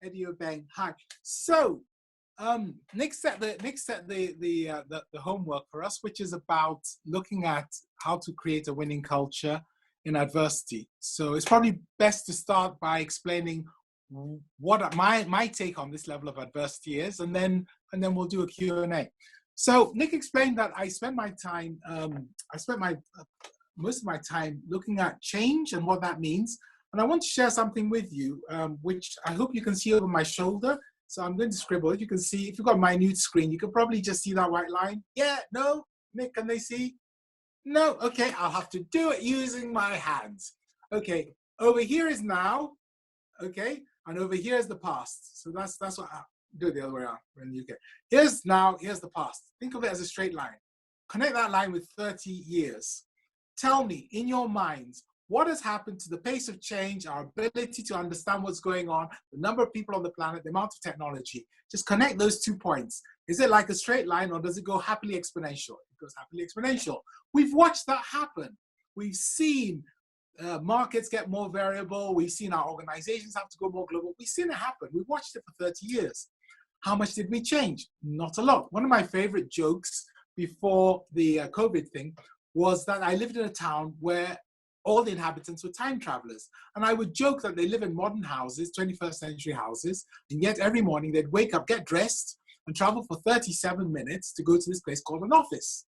Eddie Obeng. Hi. So, Nick set the homework for us, which is about looking at how to create a winning culture in adversity. So it's probably best to start by explaining what my take on this level of adversity is, and then we'll do a Q&A. So Nick explained that I spent most of my time looking at change and what that means. And I want to share something with you, which I hope you can see over my shoulder. So I'm going to scribble. You can see, if you've got a minute screen, you can probably just see that white line. Yeah, no? Nick, can they see? No? Okay, I'll have to do it using my hands. Okay, over here is now, okay? And over here is the past. So that's what I'll do it the other way around in the UK. Here's now, here's the past. Think of it as a straight line. Connect that line with 30 years. Tell me, in your minds, what has happened to the pace of change, our ability to understand what's going on, the number of people on the planet, the amount of technology? Just connect those 2 points. Is it like a straight line, or does it go happily exponential? It goes happily exponential. We've watched that happen. We've seen markets get more variable. We've seen our organizations have to go more global. We've seen it happen. We've watched it for 30 years. How much did we change? Not a lot. One of my favorite jokes before the COVID thing was that I lived in a town where all the inhabitants were time travelers. And I would joke that they live in modern houses, 21st century houses, and yet every morning they'd wake up, get dressed, and travel for 37 minutes to go to this place called an office.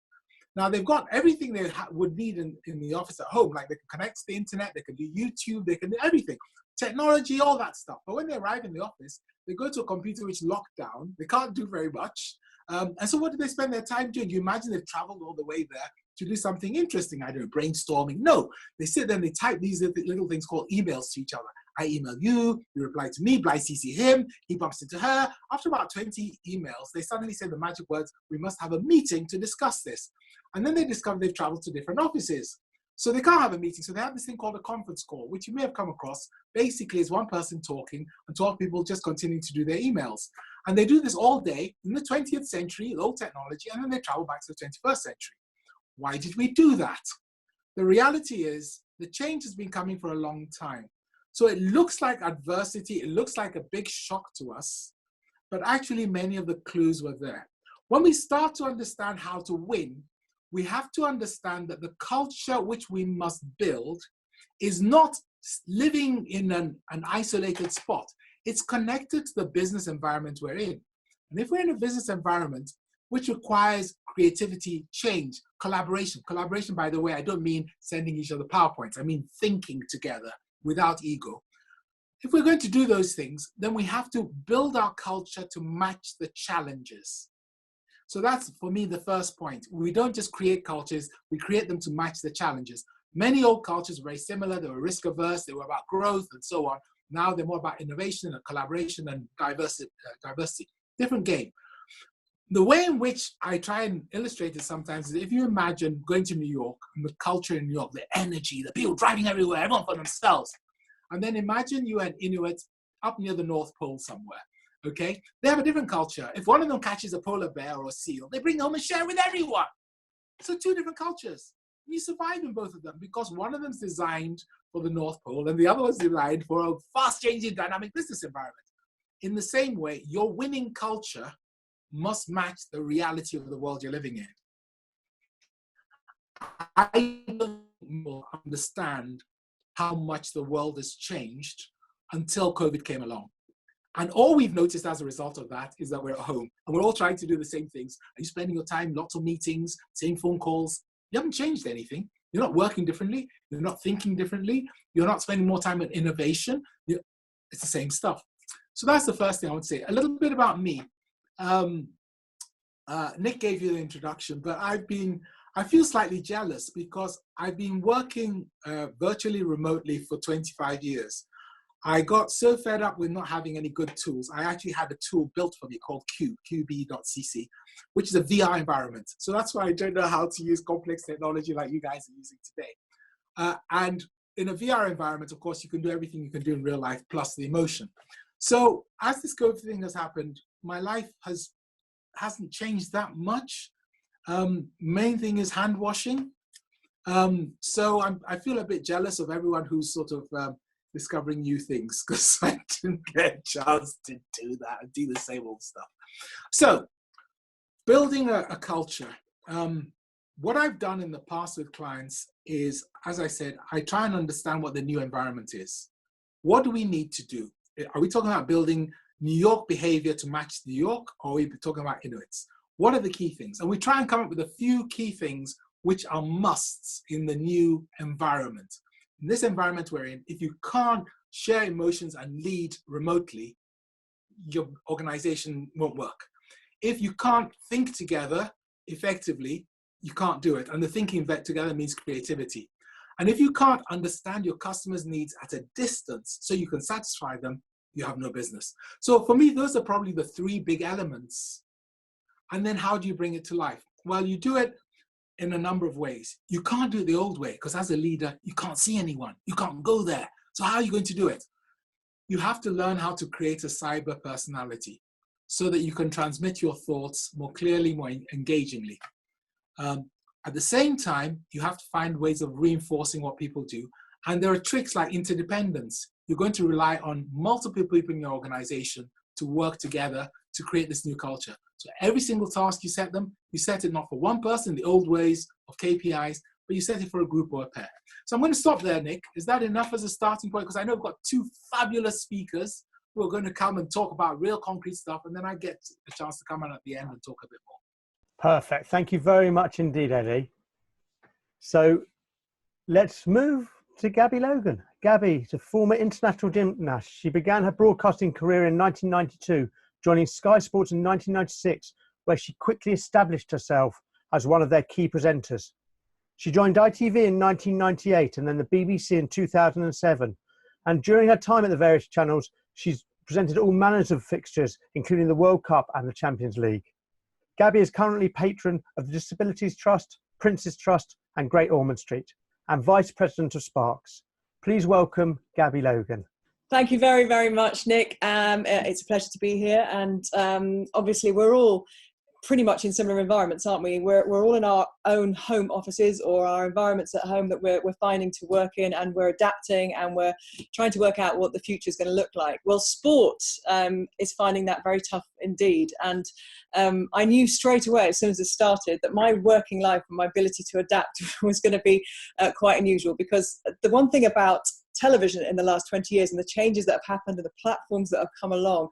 Now they've got everything they would need in the office at home, like they can connect to the internet, they can do YouTube, they can do everything, technology, all that stuff. But when they arrive in the office, they go to a computer which is locked down, they can't do very much. And so what do they spend their time doing? You imagine they've traveled all the way there to do something interesting. I don't know, brainstorming. No, they sit there and they type these little things called emails to each other. I email you, you reply to me, I CC him, he bumps into her. After about 20 emails, they suddenly say the magic words, we must have a meeting to discuss this. And then they discover they've traveled to different offices. So they can't have a meeting. So they have this thing called a conference call, which you may have come across. Basically, is one person talking and 12 people just continuing to do their emails. And they do this all day in the 20th century, old technology, and then they travel back to the 21st century. Why did we do that? The reality is the change has been coming for a long time. So it looks like adversity, it looks like a big shock to us, but actually many of the clues were there. When we start to understand how to win, we have to understand that the culture which we must build is not living in an isolated spot. It's connected to the business environment we're in. And if we're in a business environment which requires creativity, change, collaboration. Collaboration, by the way, I don't mean sending each other PowerPoints. I mean thinking together without ego. If we're going to do those things, then we have to build our culture to match the challenges. So that's, for me, the first point. We don't just create cultures, we create them to match the challenges. Many old cultures were very similar. They were risk averse, they were about growth and so on. Now they're more about innovation and collaboration and diversity. Different game. The way in which I try and illustrate it sometimes is if you imagine going to New York and the culture in New York, the energy, the people driving everywhere, everyone for themselves. And then imagine you and Inuit up near the North Pole somewhere, okay? They have a different culture. If one of them catches a polar bear or a seal, they bring home and share with everyone. So 2 different cultures. You survive in both of them because one of them's designed for the North Pole and the other one's designed for a fast-changing dynamic business environment. In the same way, your winning culture must match the reality of the world you're living in. I don't understand how much the world has changed until COVID came along. And all we've noticed as a result of that is that we're at home and we're all trying to do the same things. Are you spending your time, lots of meetings, same phone calls? You haven't changed anything. You're not working differently. You're not thinking differently. You're not spending more time on innovation. It's the same stuff. So that's the first thing I would say. A little bit about me. Nick gave you the introduction, but I feel slightly jealous because I've been working virtually remotely for 25 years. I got so fed up with not having any good tools. I actually had a tool built for me called qb.cc, which is a VR environment. So that's why I don't know how to use complex technology like you guys are using today. And in a VR environment, of course, you can do everything you can do in real life, plus the emotion. So as this COVID thing has happened, my life hasn't changed that much. Main thing is hand washing. So I feel a bit jealous of everyone who's sort of discovering new things because I didn't get a chance to do that and do the same old stuff. So building a culture. What I've done in the past with clients is, as I said, I try and understand what the new environment is. What do we need to do? Are we talking about building New York behavior to match New York, or are we talking about Inuits? What are the key things? And we try and come up with a few key things which are musts in the new environment. In this environment we're in, if you can't share emotions and lead remotely, your organization won't work. If you can't think together effectively, you can't do it. And the thinking together means creativity. And if you can't understand your customers' needs at a distance so you can satisfy them, you have no business. So for me, those are probably the three big elements. And then how do you bring it to life? Well, you do it in a number of ways. You can't do it the old way because as a leader, you can't see anyone. You can't go there. So how are you going to do it? You have to learn how to create a cyber personality so that you can transmit your thoughts more clearly, more engagingly. At the same time, you have to find ways of reinforcing what people do. And there are tricks like interdependence. You're going to rely on multiple people in your organization to work together to create this new culture. So every single task you set them, you set it not for one person, the old ways of KPIs, but you set it for a group or a pair. So I'm going to stop there, Nick. Is that enough as a starting point? Because I know we've got two fabulous speakers who are going to come and talk about real concrete stuff, and then I get a chance to come on at the end and talk a bit more. Perfect. Thank you very much indeed, Eddie. So let's move to Gabby Logan. Gabby is a former international gymnast. She began her broadcasting career in 1992, joining Sky Sports in 1996, where she quickly established herself as one of their key presenters. She joined ITV in 1998 and then the BBC in 2007. And during her time at the various channels, she's presented all manners of fixtures, including the World Cup and the Champions League. Gabby is currently patron of the Disabilities Trust, Prince's Trust and Great Ormond Street, and Vice President of Sparks. Please welcome Gabby Logan. Thank you very, very much, Nick. It's a pleasure to be here. And obviously we're all pretty much in similar environments, aren't we? We're all in our own home offices or our environments at home that we're finding to work in, and we're adapting and we're trying to work out what the future is going to look like. Well, sport is finding that very tough indeed. And I knew straight away as soon as it started that my working life and my ability to adapt was going to be quite unusual, because the one thing about television in the last 20 years and the changes that have happened and the platforms that have come along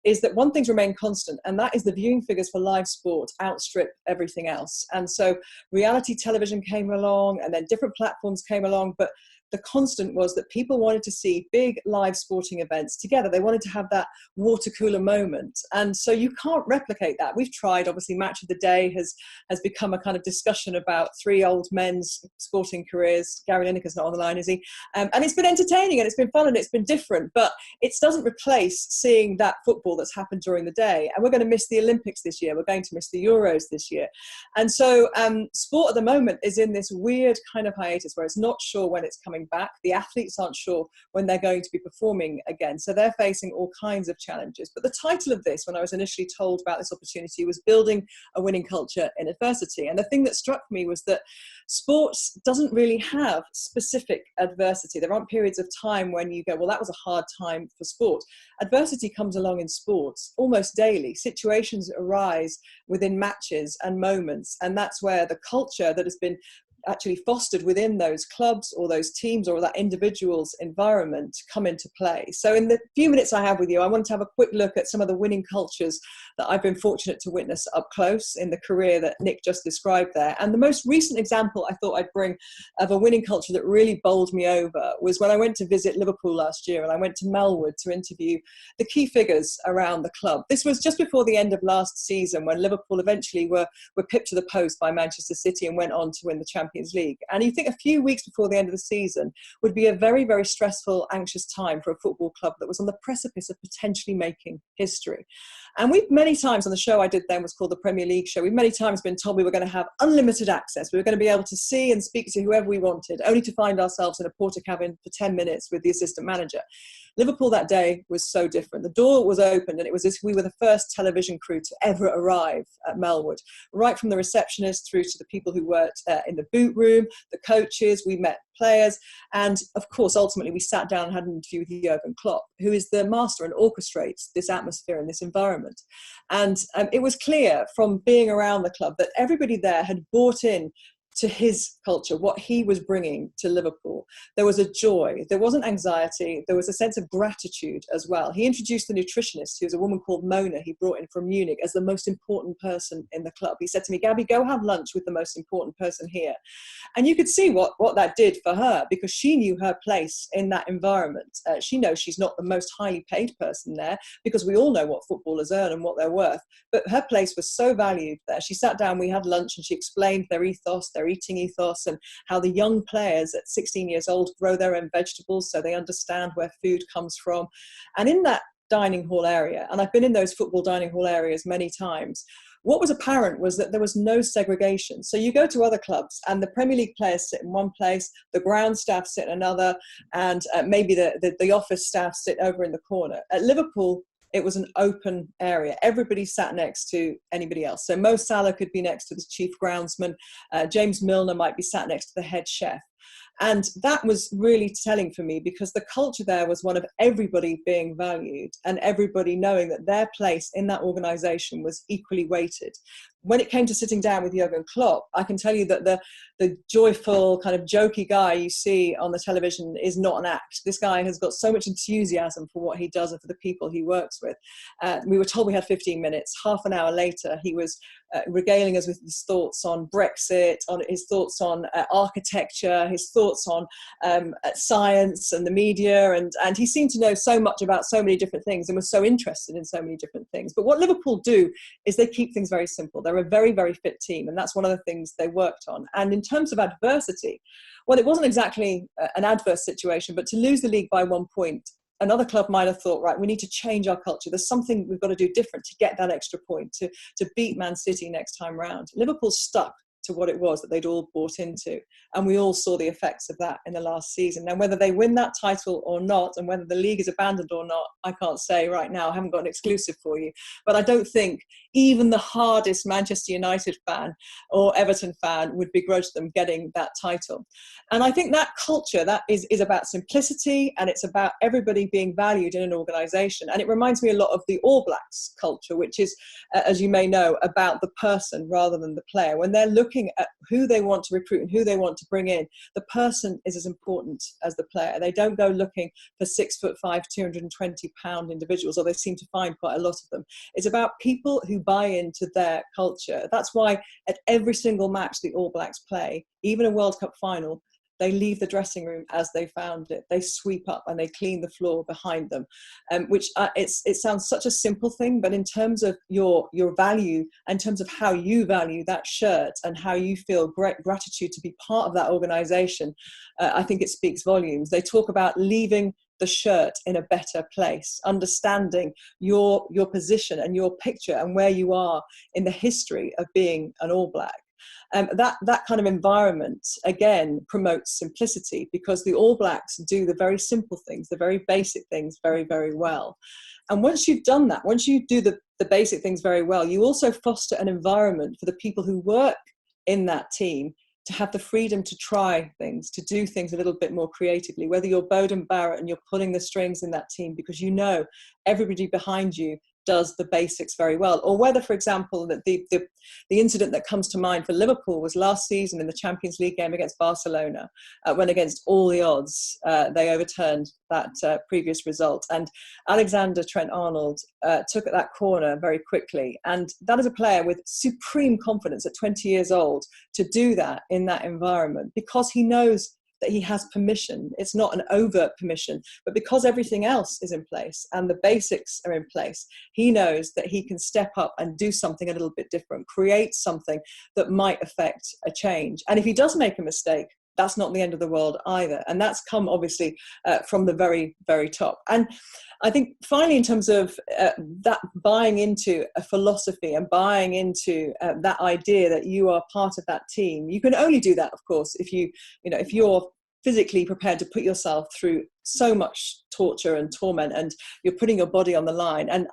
is that one thing's remained constant, and that is the viewing figures for live sport outstrip everything else. And so reality television came along and then different platforms came along, but the constant was that people wanted to see big live sporting events together. They wanted to have that water cooler moment. And so you can't replicate that. We've tried, obviously Match of the Day has become a kind of discussion about three old men's sporting careers. Gary Lineker's not on the line, is he? And it's been entertaining and it's been fun and it's been different, but it doesn't replace seeing that football that's happened during the day. And we're going to miss the Olympics this year. We're going to miss the Euros this year. And so sport at the moment is in this weird kind of hiatus where it's not sure when it's coming back. The athletes aren't sure when they're going to be performing again. So they're facing all kinds of challenges. But the title of this, when I was initially told about this opportunity, was Building a Winning Culture in Adversity. And the thing that struck me was that sports doesn't really have specific adversity. There aren't periods of time when you go, well, that was a hard time for sport. Adversity comes along in sports almost daily. Situations arise within matches and moments. And that's where the culture that has been actually fostered within those clubs or those teams or that individual's environment come into play. So in the few minutes I have with you, I want to have a quick look at some of the winning cultures that I've been fortunate to witness up close in the career that Nick just described there. And the most recent example I thought I'd bring of a winning culture that really bowled me over was when I went to visit Liverpool last year, and I went to Melwood to interview the key figures around the club. This was just before the end of last season, when Liverpool eventually were pipped to the post by Manchester City and went on to win the Champions League. And you think a few weeks before the end of the season would be a very, very stressful, anxious time for a football club that was on the precipice of potentially making history. And we've many times on the show I did then was called the Premier League Show. We've many times been told we were going to have unlimited access. We were going to be able to see and speak to whoever we wanted, only to find ourselves in a porter cabin for 10 minutes with the assistant manager. Liverpool that day was so different. The door was opened, and it was as if we were the first television crew to ever arrive at Melwood, right from the receptionist through to the people who worked in the boot room, the coaches. We met players, and of course ultimately we sat down and had an interview with Jurgen Klopp, who is the master and orchestrates this atmosphere and this environment. And it was clear from being around the club that everybody there had bought in to his culture, what he was bringing to Liverpool. There was a joy, there wasn't anxiety, there was a sense of gratitude as well. He introduced the nutritionist, who was a woman called Mona, he brought in from Munich, as the most important person in the club. He said to me, Gabby, go have lunch with the most important person here. And you could see what that did for her, because she knew her place in that environment. She knows she's not the most highly paid person there, because we all know what footballers earn and what they're worth. But her place was so valued there. She sat down, we had lunch, and she explained their ethos, their eating ethos, and how the young players at 16 years old grow their own vegetables so they understand where food comes from. And in that dining hall area, and I've been in those football dining hall areas many times, what was apparent was that there was no segregation. So you go to other clubs and the Premier League players sit in one place, the ground staff sit in another, and maybe the office staff sit over in the corner. At Liverpool, it was an open area. Everybody sat next to anybody else. So Mo Salah could be next to the chief groundsman. James Milner might be sat next to the head chef. And that was really telling for me, because the culture there was one of everybody being valued and everybody knowing that their place in that organisation was equally weighted. When it came to sitting down with Jurgen Klopp, I can tell you that the joyful, kind of jokey guy you see on the television is not an act. This guy has got so much enthusiasm for what he does and for the people he works with. We were told we had 15 minutes. Half an hour later, he was regaling us with his thoughts on Brexit, on his thoughts on architecture, his thoughts on science and the media. And he seemed to know so much about so many different things and was so interested in so many different things. But what Liverpool do is they keep things very simple. They're a very, very fit team, and that's one of the things they worked on. And in terms of adversity, well, it wasn't exactly an adverse situation, but to lose the league by 1 point, another club might have thought, right, we need to change our culture. There's something we've got to do different to get that extra point, to beat Man City next time round. Liverpool stuck to what it was that they'd all bought into. And we all saw the effects of that in the last season. Now, whether they win that title or not, and whether the league is abandoned or not, I can't say right now. I haven't got an exclusive for you. But I don't think even the hardest Manchester United fan or Everton fan would begrudge them getting that title. And I think that culture, that is about simplicity, and it's about everybody being valued in an organisation. And it reminds me a lot of the All Blacks culture, which is, as you may know, about the person rather than the player. When they're looking at who they want to recruit and who they want to bring in, the person is as important as the player. They don't go looking for 6'5", 220-pound individuals, or they seem to find quite a lot of them. It's about people who buy into their culture. That's why at every single match the All Blacks play, even a World Cup final, they leave the dressing room as they found it. They sweep up and they clean the floor behind them, which it sounds such a simple thing, but in terms of your value, in terms of how you value that shirt and how you feel great gratitude to be part of that organisation, I think it speaks volumes. They talk about leaving the shirt in a better place, understanding your position and your picture and where you are in the history of being an All Black. That kind of environment, again, promotes simplicity, because the All Blacks do the very simple things, the very basic things very, very well. And once you've done that, once you do the basic things very well, you also foster an environment for the people who work in that team to have the freedom to try things, to do things a little bit more creatively, whether you're Bowden Barrett and you're pulling the strings in that team because you know everybody behind you does the basics very well, or whether, for example, that the incident that comes to mind for Liverpool was last season in the Champions League game against Barcelona, when against all the odds they overturned that previous result, and Alexander Trent-Arnold took at that corner very quickly, and that is a player with supreme confidence at 20 years old to do that in that environment, because he knows that he has permission. It's not an overt permission, but because everything else is in place and the basics are in place, he knows that he can step up and do something a little bit different, create something that might affect a change. And if he does make a mistake, that's not the end of the world either. And that's come obviously from the very, very top. And I think finally, in terms of that buying into a philosophy and buying into that idea that you are part of that team, you can only do that, of course, if you're physically prepared to put yourself through so much torture and torment, and you're putting your body on the line. And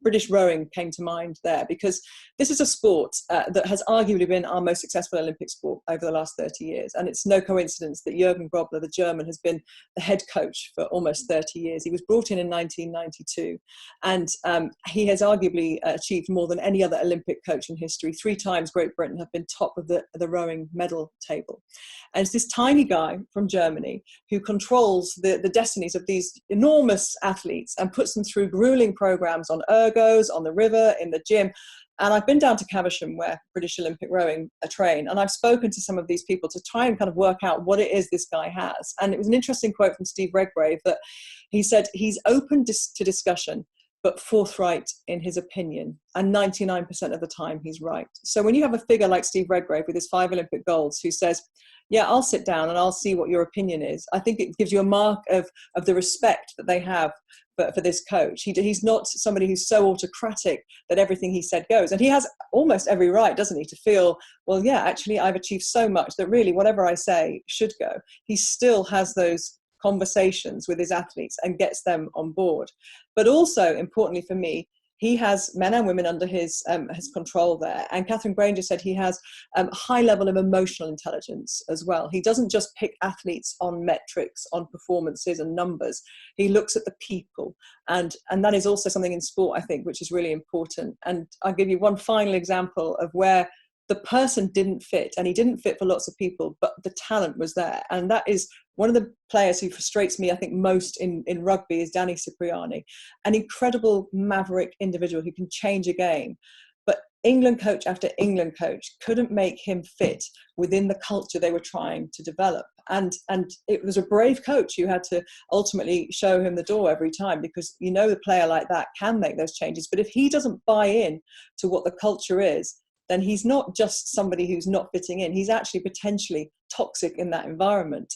British rowing came to mind there, because this is a sport that has arguably been our most successful Olympic sport over the last 30 years. And it's no coincidence that Jürgen Grobler, the German, has been the head coach for almost 30 years. He was brought in 1992, and he has arguably achieved more than any other Olympic coach in history. 3 times Great Britain have been top of the rowing medal table. And it's this tiny guy from Germany who controls the destinies of these enormous athletes and puts them through grueling programs on ergos, on the river, in the gym. And I've been down to Caversham, where British Olympic rowing are trained, and I've spoken to some of these people to try and kind of work out what it is this guy has. And it was an interesting quote from Steve Redgrave that he said he's open to discussion, but forthright in his opinion, and 99% of the time he's right. So when you have a figure like Steve Redgrave with his 5 Olympic golds who says, yeah, I'll sit down and I'll see what your opinion is, I think it gives you a mark of the respect that they have for this coach. He's not somebody who's so autocratic that everything he said goes. And he has almost every right, doesn't he, to feel, well, yeah, actually, I've achieved so much that really whatever I say should go. He still has those conversations with his athletes and gets them on board. But also, importantly for me, he has men and women under his control there. And Catherine Granger said he has a high level of emotional intelligence as well. He doesn't just pick athletes on metrics, on performances and numbers. He looks at the people. And that is also something in sport, I think, which is really important. And I'll give you one final example of where the person didn't fit, and he didn't fit for lots of people, but the talent was there. And that is one of the players who frustrates me, I think, most in rugby is Danny Cipriani, an incredible maverick individual who can change a game. But England coach after England coach couldn't make him fit within the culture they were trying to develop. And it was a brave coach who had to ultimately show him the door every time, because you know the player like that can make those changes. But if he doesn't buy in to what the culture is, then he's not just somebody who's not fitting in. He's actually potentially toxic in that environment.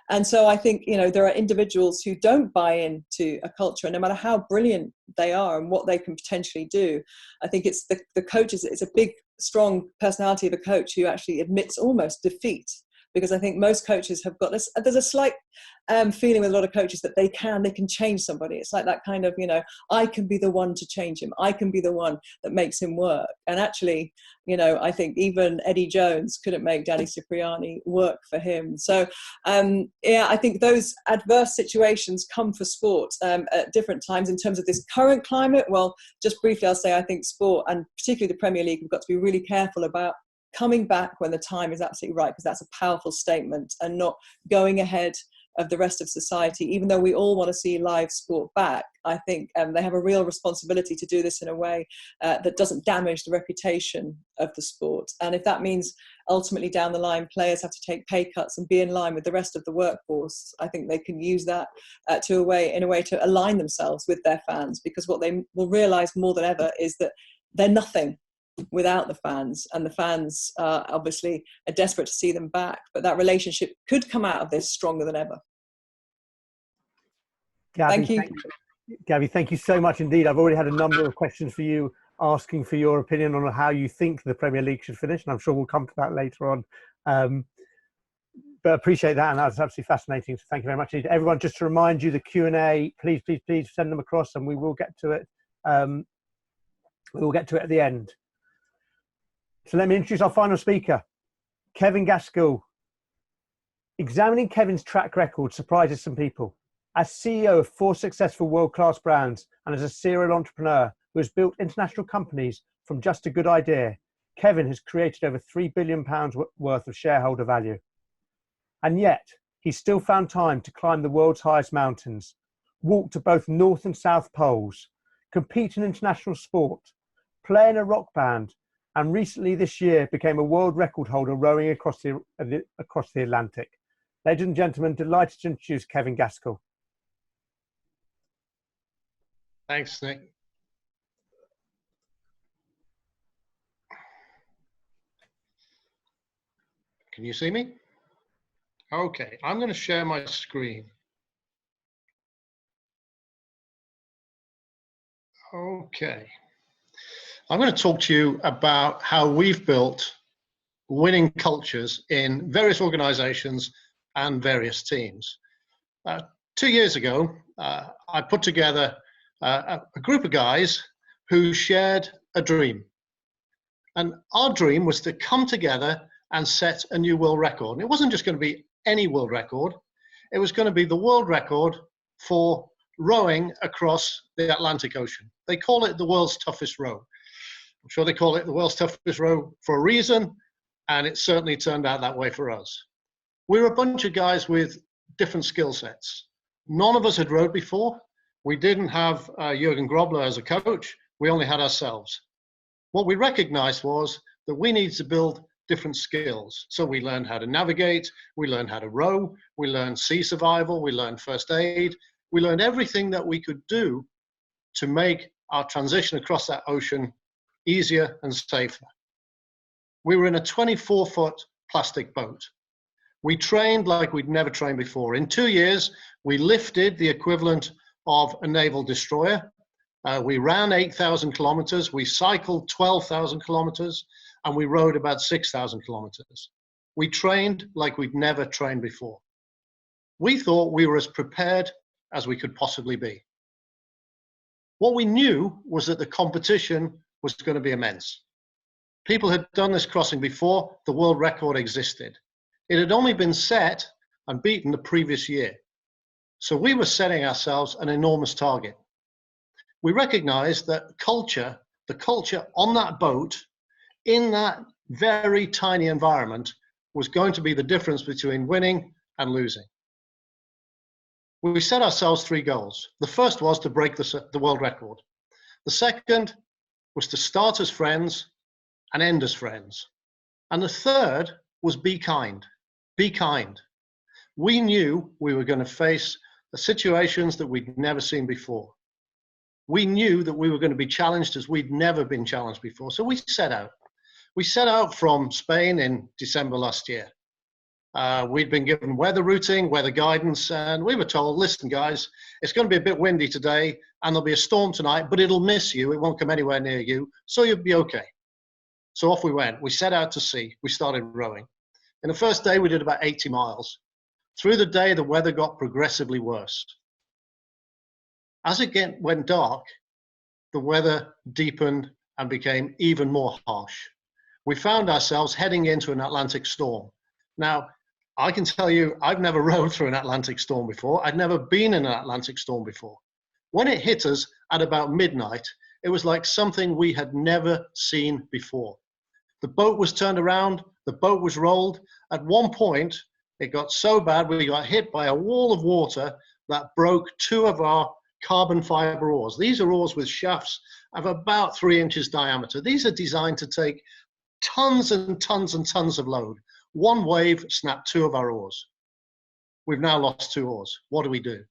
And so I think, you know, there are individuals who don't buy into a culture, and no matter how brilliant they are and what they can potentially do, I think it's the coaches, it's a big, strong personality of a coach who actually admits almost defeat. Because I think most coaches have got this, there's a slight feeling with a lot of coaches that they can change somebody. It's like that kind of, you know, I can be the one to change him. I can be the one that makes him work. And actually, you know, I think even Eddie Jones couldn't make Danny Cipriani work for him. So, yeah, I think those adverse situations come for sport at different times. In terms of this current climate, well, just briefly, I'll say I think sport, and particularly the Premier League, have got to be really careful about coming back when the time is absolutely right, because that's a powerful statement, and not going ahead of the rest of society. Even though we all want to see live sport back, I think they have a real responsibility to do this in a way that doesn't damage the reputation of the sport. And if that means ultimately down the line players have to take pay cuts and be in line with the rest of the workforce, I think they can use that in a way to align themselves with their fans, because what they will realise more than ever is that they're nothing without the fans, and the fans obviously are desperate to see them back. But that relationship could come out of this stronger than ever. Gabby, thank you. Gabby, thank you so much indeed. I've already had a number of questions for you, asking for your opinion on how you think the Premier League should finish, and I'm sure we'll come to that later on. But appreciate that, and that's absolutely fascinating. So thank you very much indeed. Everyone, just to remind you, the Q&A, please send them across, and we will get to it. We will get to it at the end. So let me introduce our final speaker, Kevin Gaskell. Examining Kevin's track record surprises some people. As CEO of 4 successful world-class brands, and as a serial entrepreneur who has built international companies from just a good idea, Kevin has created over £3 billion worth of shareholder value. And yet, he's still found time to climb the world's highest mountains, walk to both North and South Poles, compete in international sport, play in a rock band, and recently this year became a world record holder rowing across the Atlantic. Ladies and gentlemen, delighted to introduce Kevin Gaskell. Thanks, Nick. Can you see me? Okay, I'm going to share my screen. Okay. I'm going to talk to you about how we've built winning cultures in various organizations and various teams. 2 years ago, I put together a group of guys who shared a dream. And our dream was to come together and set a new world record. And it wasn't just going to be any world record. It was going to be the world record for rowing across the Atlantic Ocean. They call it the world's toughest row. I'm sure they call it the world's toughest row for a reason, and it certainly turned out that way for us. We were a bunch of guys with different skill sets. None of us had rowed before. We didn't have Jürgen Grobler as a coach. We only had ourselves. What we recognized was that we needed to build different skills. So we learned how to navigate, we learned how to row, we learned sea survival, we learned first aid, we learned everything that we could do to make our transition across that ocean easier and safer. We were in a 24-foot plastic boat. We trained like we'd never trained before. In 2 years, we lifted the equivalent of a naval destroyer. We ran 8,000 kilometers, we cycled 12,000 kilometers, and we rowed about 6,000 kilometers. We trained like we'd never trained before. We thought we were as prepared as we could possibly be. What we knew was that the competition was going to be immense. People had done this crossing before, the world record existed. It had only been set and beaten the previous year. So we were setting ourselves an enormous target. We recognized that the culture on that boat, in that very tiny environment, was going to be the difference between winning and losing. We set ourselves 3 goals. The first was to break the world record. The second was to start as friends and end as friends. And the third was be kind. Be kind. We knew we were going to face the situations that we'd never seen before. We knew that we were going to be challenged as we'd never been challenged before. So we set out. We set out from Spain in December last year. We'd been given weather routing, weather guidance, and we were told, listen, guys, it's going to be a bit windy today, and there'll be a storm tonight, but it'll miss you. It won't come anywhere near you, so you'll be okay. So off we went. We set out to sea. We started rowing. In the first day, we did about 80 miles. Through the day, the weather got progressively worse. As it went dark, the weather deepened and became even more harsh. We found ourselves heading into an Atlantic storm. Now, I can tell you, I've never rowed through an Atlantic storm before. I'd never been in an Atlantic storm before. When it hit us at about midnight, it was like something we had never seen before. The boat was turned around, the boat was rolled. At one point, it got so bad, we got hit by a wall of water that broke 2 of our carbon fiber oars. These are oars with shafts of about 3 inches diameter. These are designed to take tons and tons and tons of load. One wave snapped 2 of our oars. We've now lost 2 oars. What do we do?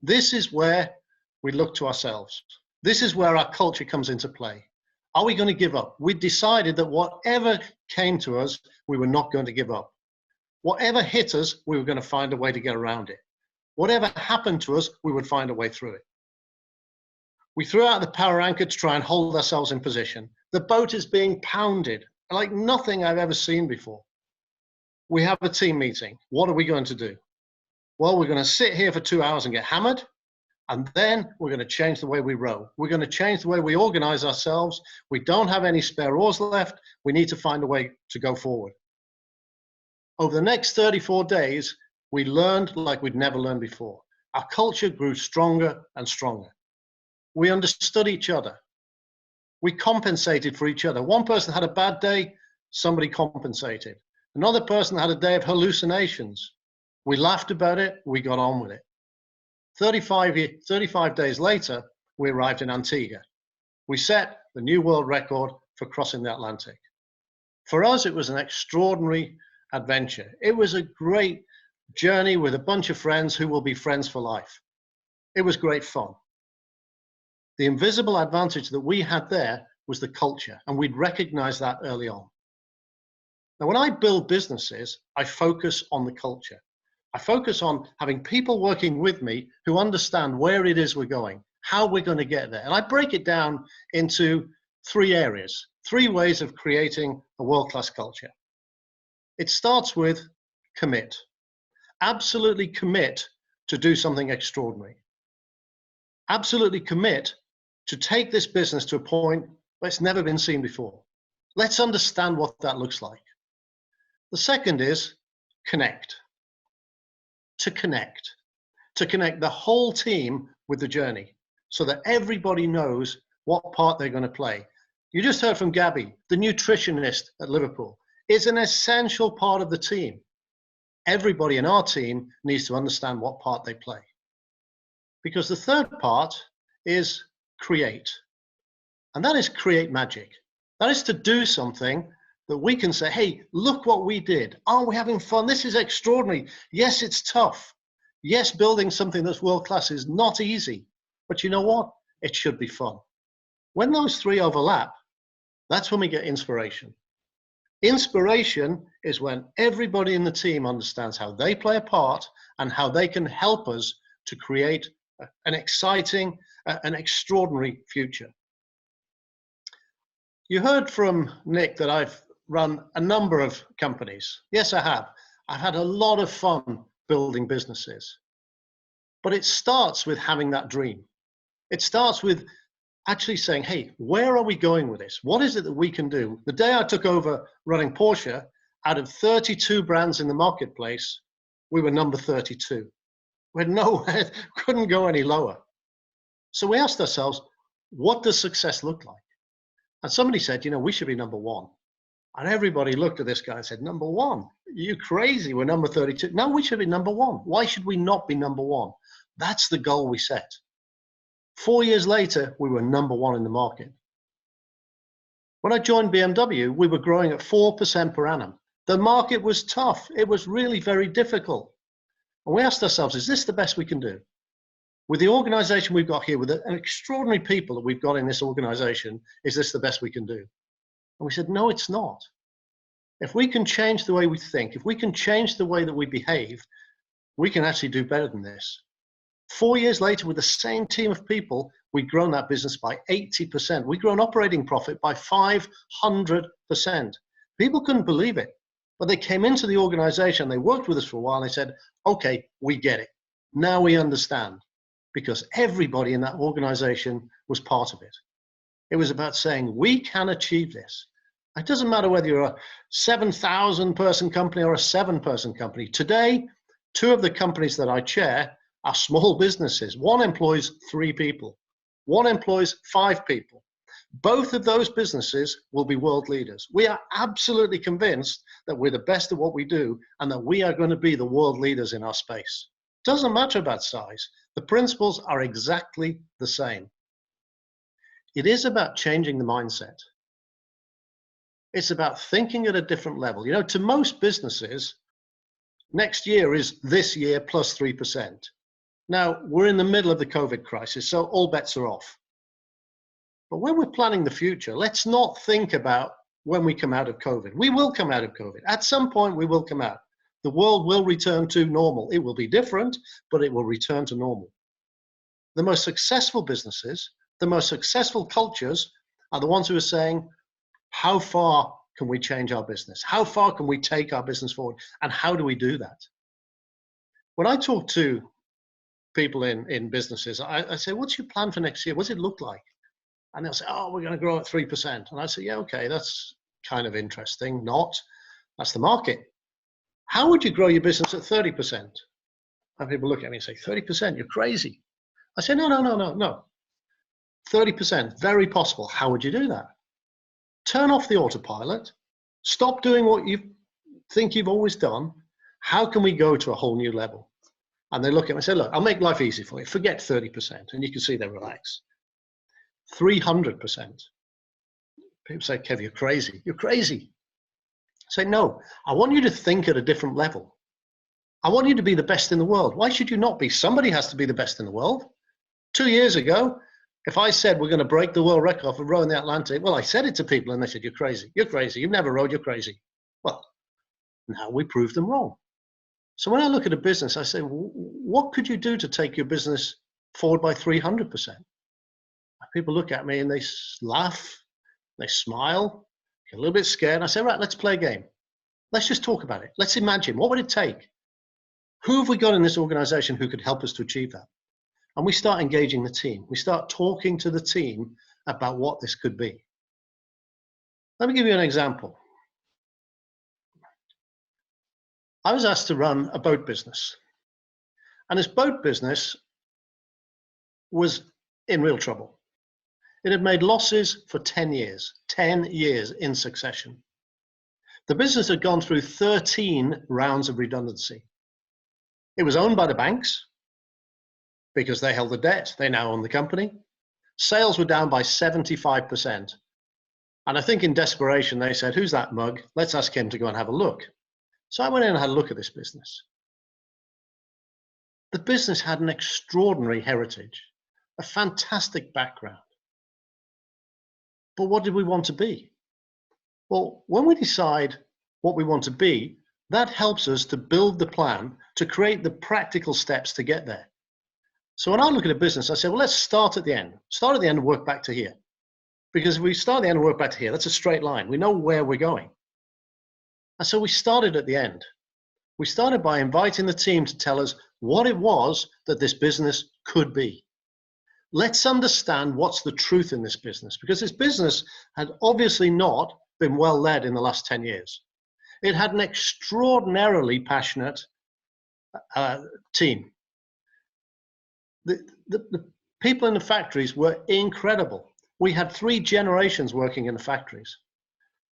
This is where we look to ourselves. This is where our culture comes into play. Are we going to give up? We decided that whatever came to us, we were not going to give up. Whatever hit us, we were going to find a way to get around it. Whatever happened to us, we would find a way through it. We threw out the power anchor to try and hold ourselves in position. The boat is being pounded like nothing I've ever seen before. We have a team meeting. What are we going to do? Well, we're going to sit here for 2 hours and get hammered, and then we're going to change the way we row. We're going to change the way we organize ourselves. We don't have any spare oars left. We need to find a way to go forward. Over the next 34 days, we learned like we'd never learned before. Our culture grew stronger and stronger. We understood each other. We compensated for each other. One person had a bad day, somebody compensated. Another person had a day of hallucinations. We laughed about it, we got on with it. 35 days later, we arrived in Antigua. We set the new world record for crossing the Atlantic. For us, it was an extraordinary adventure. It was a great journey with a bunch of friends who will be friends for life. It was great fun. The invisible advantage that we had there was the culture, and we'd recognized that early on. Now, when I build businesses, I focus on the culture. I focus on having people working with me who understand where it is we're going, how we're going to get there. And I break it down into 3 areas, 3 ways of creating a world-class culture. It starts with commit. absolutely commit to do something extraordinary. Absolutely commit to take this business to a point where it's never been seen before. Let's understand what that looks like. The second is connect. To connect the whole team with the journey so that everybody knows what part they're going to play. You just heard from Gabby, the nutritionist at Liverpool, is an essential part of the team. Everybody in our team needs to understand what part they play. Because the third part is create. And that is create magic. That is to do something that we can say, hey, look what we did. Aren't we having fun? This is extraordinary. Yes, it's tough. Yes, building something that's world-class is not easy. But you know what? It should be fun. When those three overlap, that's when we get inspiration. Inspiration is when everybody in the team understands how they play a part and how they can help us to create an exciting, an extraordinary future. You heard from Nick that I've run a number of companies. Yes, I have. I've had a lot of fun building businesses. But it starts with having that dream. It starts with actually saying, hey, where are we going with this? What is it that we can do? The day I took over running Porsche, out of 32 brands in the marketplace, we were number 32. We had nowhere, couldn't go any lower. So we asked ourselves, what does success look like? And somebody said, you know, we should be number one. And everybody looked at this guy and said, number one? You crazy, we're number 32. No, we should be number one. Why should we not be number one? That's the goal we set. 4 years later, we were number one in the market. When I joined BMW, we were growing at 4% per annum. The market was tough. It was really very difficult. And we asked ourselves, is this the best we can do? With the organization we've got here, with the extraordinary people that we've got in this organization, is this the best we can do? And we said, no, it's not. If we can change the way we think, if we can change the way that we behave, we can actually do better than this. 4 years later, with the same team of people, we'd grown that business by 80%. We'd grown operating profit by 500%. People couldn't believe it, but they came into the organization, they worked with us for a while, and they said, okay, we get it. Now we understand, because everybody in that organization was part of it. It was about saying, we can achieve this. It doesn't matter whether you're a 7,000 person company or a 7-person company. Today, 2 of the companies that I chair are small businesses. One employs 3 people. One employs 5 people. Both of those businesses will be world leaders. We are absolutely convinced that we're the best at what we do and that we are going to be the world leaders in our space. Doesn't matter about size. The principles are exactly the same. It is about changing the mindset. It's about thinking at a different level. You know, to most businesses, next year is this year plus 3%. Now, we're in the middle of the COVID crisis, so all bets are off. But when we're planning the future, let's not think about when we come out of COVID. We will come out of COVID. At some point, we will come out. The world will return to normal. It will be different, but it will return to normal. The most successful businesses, the most successful cultures are the ones who are saying, how far can we change our business? How far can we take our business forward? And how do we do that? When I talk to people in businesses, I say, what's your plan for next year? What does it look like? And they'll say, oh, we're going to grow at 3%. And I say, yeah, okay, that's kind of interesting. Not, that's the market. How would you grow your business at 30%? And people look at me and say, 30%, you're crazy. I say, no. 30%, very possible. How would you do that? Turn off the autopilot. Stop doing what you think you've always done. How can we go to a whole new level? And they look at me and say, look, I'll make life easy for you. Forget 30%. And you can see they relax. 300%. People say, Kev, you're crazy. You're crazy. I say, no, I want you to think at a different level. I want you to be the best in the world. Why should you not be? Somebody has to be the best in the world. 2 years ago, if I said we're going to break the world record for rowing the Atlantic, well, I said it to people and they said, you're crazy. You're crazy. You've never rowed. You're crazy. Well, now we proved them wrong. So when I look at a business, I say, what could you do to take your business forward by 300%? People look at me and they laugh, they smile, get a little bit scared. And I say, right, let's play a game. Let's just talk about it. Let's imagine, what would it take? Who have we got in this organization who could help us to achieve that? And we start engaging the team. We start talking to the team about what this could be. Let me give you an example. I was asked to run a boat business. And this boat business was in real trouble. It had made losses for 10 years in succession. The business had gone through 13 rounds of redundancy. It was owned by the banks because they held the debt. They now own the company. Sales were down by 75%. And I think in desperation, they said, who's that mug? Let's ask him to go and have a look. So I went in and had a look at this business. The business had an extraordinary heritage, a fantastic background. But what did we want to be? Well, when we decide what we want to be, that helps us to build the plan, to create the practical steps to get there. So when I look at a business, I say, well, let's start at the end. Start at the end and work back to here. Because if we start at the end and work back to here, that's a straight line. We know where we're going. And so we started at the end. We started by inviting the team to tell us what it was that this business could be. Let's understand what's the truth in this business, because this business had obviously not been well led in the last 10 years. It had an extraordinarily passionate team. The people in the factories were incredible. We had 3 generations working in the factories.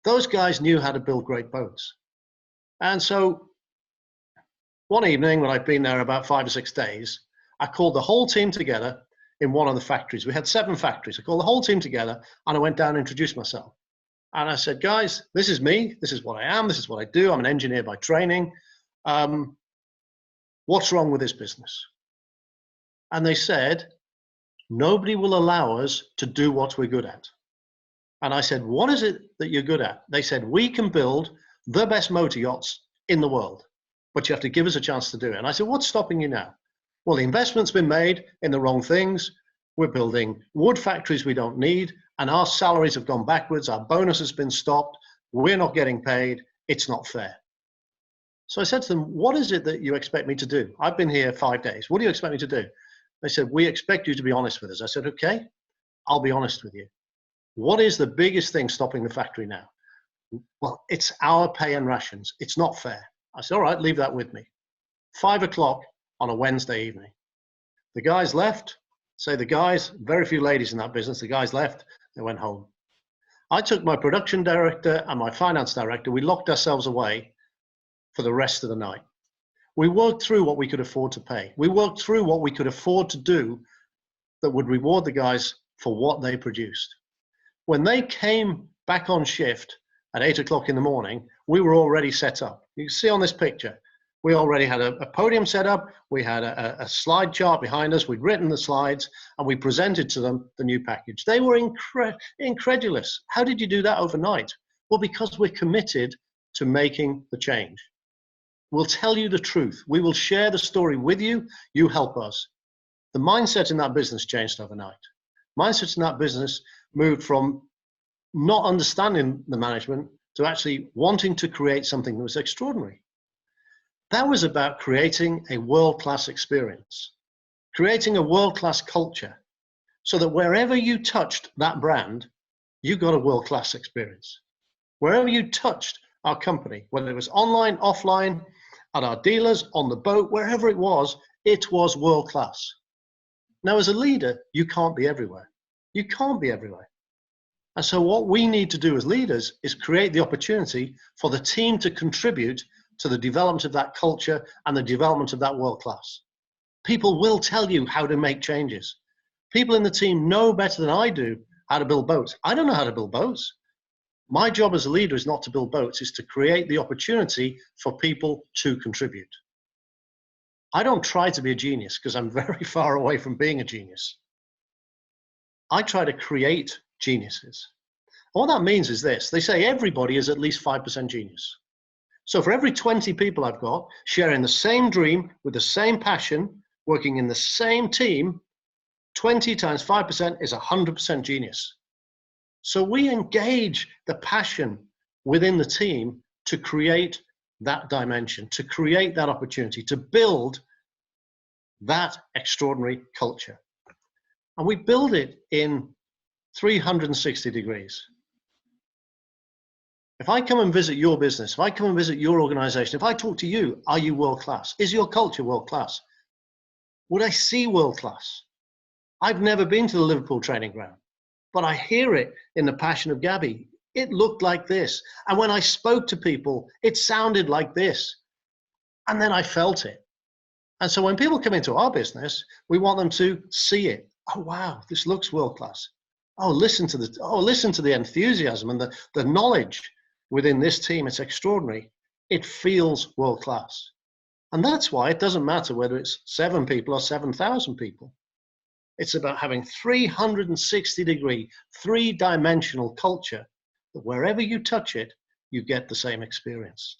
Those guys knew how to build great boats. And so one evening when I'd been there about 5 or 6 days, I called the whole team together in one of the factories. We had 7 factories. I called the whole team together and I went down and introduced myself. And I said, guys, this is me. This is what I am. This is what I do. I'm an engineer by training. What's wrong with this business? And they said, nobody will allow us to do what we're good at. And I said, what is it that you're good at? They said, we can build the best motor yachts in the world, but you have to give us a chance to do it. And I said, what's stopping you now? Well, the investment's been made in the wrong things. We're building wood factories we don't need, and our salaries have gone backwards. Our bonus has been stopped. We're not getting paid. It's not fair. So I said to them, what is it that you expect me to do? I've been here 5 days. What do you expect me to do? They said, we expect you to be honest with us. I said, okay, I'll be honest with you. What is the biggest thing stopping the factory now? Well, it's our pay and rations. It's not fair. I said, all right, leave that with me. 5 o'clock on a Wednesday evening. The guys left. Say the guys, very few ladies in that business, the guys left, they went home. I took my production director and my finance director, we locked ourselves away for the rest of the night. We worked through what we could afford to pay. We worked through what we could afford to do that would reward the guys for what they produced. When they came back on shift at 8 o'clock in the morning, we were already set up. You can see on this picture, we already had a podium set up. We had a slide chart behind us. We'd written the slides and we presented to them the new package. They were incredulous. How did you do that overnight? Well, because we're committed to making the change. We'll tell you the truth. We will share the story with you. You help us. The mindset in that business changed overnight. Mindset in that business moved from not understanding the management to actually wanting to create something that was extraordinary. That was about creating a world-class experience, creating a world-class culture, so that wherever you touched that brand, you got a world-class experience. Wherever you touched our company, whether it was online, offline, at our dealers, on the boat, wherever it was world-class. Now, as a leader, you can't be everywhere. You can't be everywhere. And so what we need to do as leaders is create the opportunity for the team to contribute to the development of that culture and the development of that world class. People will tell you how to make changes. People in the team know better than I do how to build boats. I don't know how to build boats. My job as a leader is not to build boats, it's to create the opportunity for people to contribute. I don't try to be a genius because I'm very far away from being a genius. I try to create geniuses. And what that means is this: they say everybody is at least 5% genius. So for every 20 people I've got sharing the same dream with the same passion, working in the same team, 20 times 5% is 100% genius. So we engage the passion within the team to create that dimension, to create that opportunity, to build that extraordinary culture. And we build it in 360 degrees. If I come and visit your business, if I come and visit your organization, if I talk to you, are you world class? Is your culture world class? Would I see world class? I've never been to the Liverpool training ground, but I hear it in the passion of Gabby. It looked like this. And when I spoke to people, it sounded like this. And then I felt it. And so when people come into our business, we want them to see it. Oh, wow, this looks world class. Oh, listen to the enthusiasm and the knowledge within this team. It's extraordinary. It feels world class. And that's why it doesn't matter whether it's 7 people or 7,000 people. It's about having 360-degree, 3-dimensional culture that wherever you touch it, you get the same experience.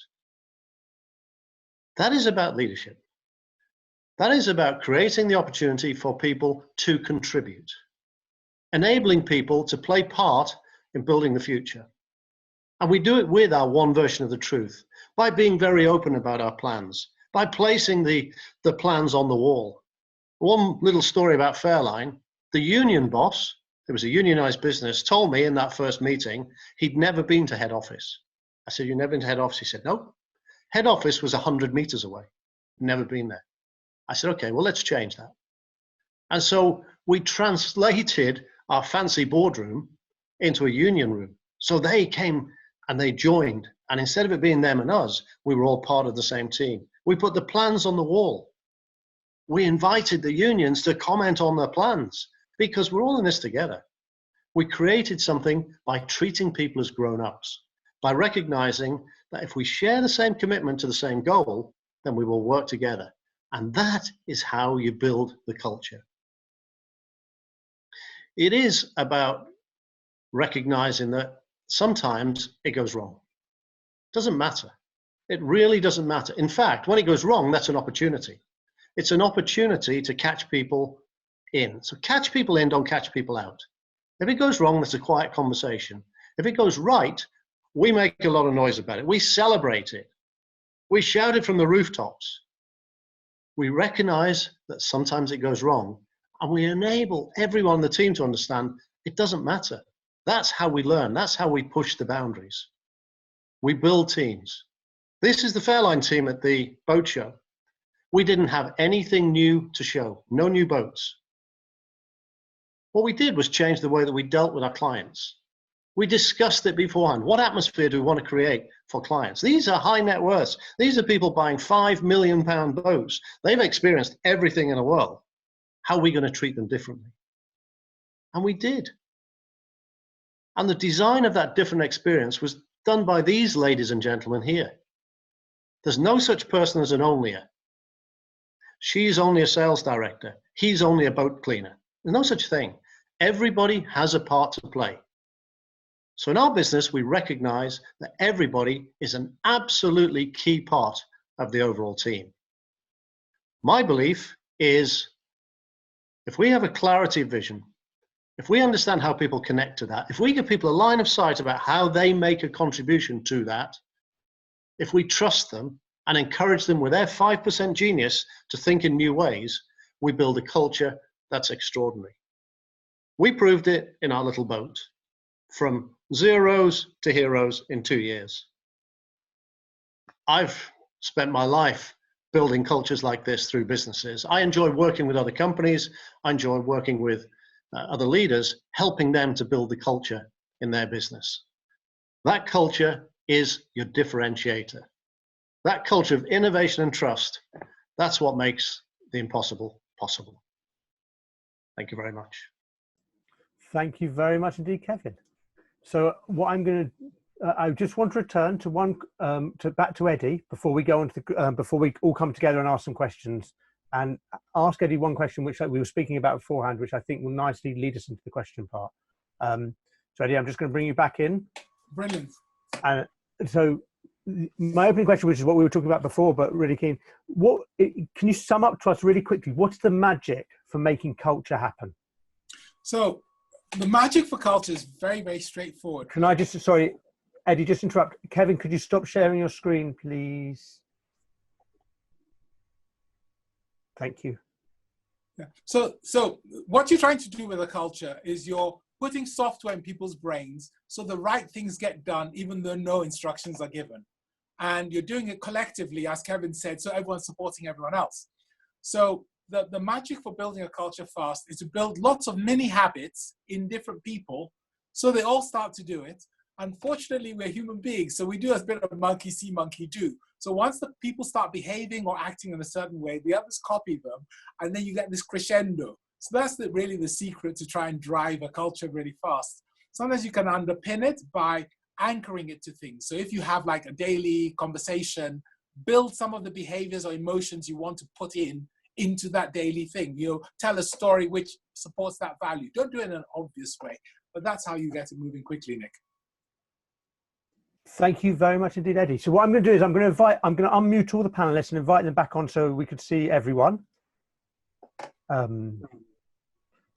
That is about leadership. That is about creating the opportunity for people to contribute, enabling people to play part in building the future. And we do it with our one version of the truth, by being very open about our plans, by placing the plans on the wall. One little story about Fairline, the union boss, it was a unionized business, told me in that first meeting he'd never been to head office. I said, "You've never been to head office?" He said, "No. Head office was 100 meters away. Never been there." I said, "Okay, well, let's change that." And so we translated our fancy boardroom into a union room. So they came and they joined. And instead of it being them and us, we were all part of the same team. We put the plans on the wall. We invited the unions to comment on their plans because we're all in this together. We created something by treating people as grown-ups, by recognizing that if we share the same commitment to the same goal, then we will work together. And that is how you build the culture. It is about recognizing that sometimes it goes wrong. Doesn't matter. It really doesn't matter. In fact, when it goes wrong, that's an opportunity. It's an opportunity to catch people in. So catch people in, don't catch people out. If it goes wrong, that's a quiet conversation. If it goes right, we make a lot of noise about it. We celebrate it. We shout it from the rooftops. We recognize that sometimes it goes wrong, and we enable everyone on the team to understand it doesn't matter. That's how we learn. That's how we push the boundaries. We build teams. This is the Fairline team at the boat show. We didn't have anything new to show, no new boats. What we did was change the way that we dealt with our clients. We discussed it beforehand. What atmosphere do we want to create for clients? These are high net worths. These are people buying £5 million boats. They've experienced everything in the world. How are we going to treat them differently? And we did. And the design of that different experience was done by these ladies and gentlemen here. There's no such person as an onlyer. She's only a sales director. He's only a boat cleaner. There's no such thing. Everybody has a part to play. So in our business, we recognize that everybody is an absolutely key part of the overall team. My belief is if we have a clarity of vision, if we understand how people connect to that, if we give people a line of sight about how they make a contribution to that, if we trust them and encourage them with their 5% genius to think in new ways, we build a culture that's extraordinary. We proved it in our little boat, from zeros to heroes in 2 years. I've spent my life building cultures like this through businesses. I enjoy working with other companies. I enjoy working with other leaders, helping them to build the culture in their business. That culture is your differentiator. That culture of innovation and trust, that's what makes the impossible possible. Thank you very much. Thank you very much indeed, Kevin. So what I'm going to, I just want to return to back to Eddie before we go on to the, before we all come together and ask some questions, and ask Eddie one question which we were speaking about beforehand, which I think will nicely lead us into the question part. So Eddie, I'm just going to bring you back in. Brilliant. And so my opening question, which is what we were talking about before, but really keen, can you sum up to us really quickly, what's the magic for making culture happen? So the magic for culture is very, very straightforward. Can I just, sorry, Eddie, just interrupt. Kevin, could you stop sharing your screen, please? Thank you. Yeah. So what you're trying to do with a culture is you're putting software in people's brains so the right things get done, even though no instructions are given. And you're doing it collectively, as Kevin said, so everyone's supporting everyone else. So the magic for building a culture fast is to build lots of mini habits in different people so they all start to do it. Unfortunately, we're human beings, so we do a bit of monkey see, monkey do. So once the people start behaving or acting in a certain way, the others copy them, and then you get this crescendo. So that's really the secret to try and drive a culture really fast. Sometimes you can underpin it by anchoring it to things. So if you have like a daily conversation, build some of the behaviors or emotions you want to put into that daily thing. You know, tell a story which supports that value. Don't do it in an obvious way, but that's how you get it moving quickly, Nick. Thank you very much indeed, Eddie. So what I'm going to do is I'm going to unmute all the panelists and invite them back on so we could see everyone. So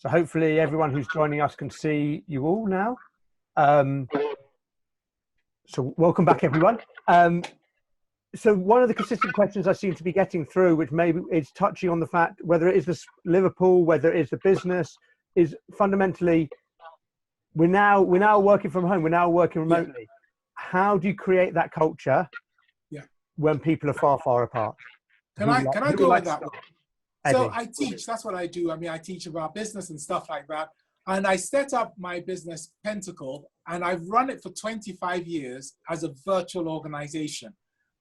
hopefully everyone who's joining us can see you all now. So welcome back, everyone. So one of the consistent questions I seem to be getting through, which maybe is touching on the fact, whether it is the Liverpool, whether it is the business, is fundamentally, we're now working from home, we're now working remotely. Yeah. How do you create that culture when people are far, far apart? Can I go with that one? So I teach, that's what I do. I mean, I teach about business and stuff like that. And I set up my business, Pentacle, and I've run it for 25 years as a virtual organization.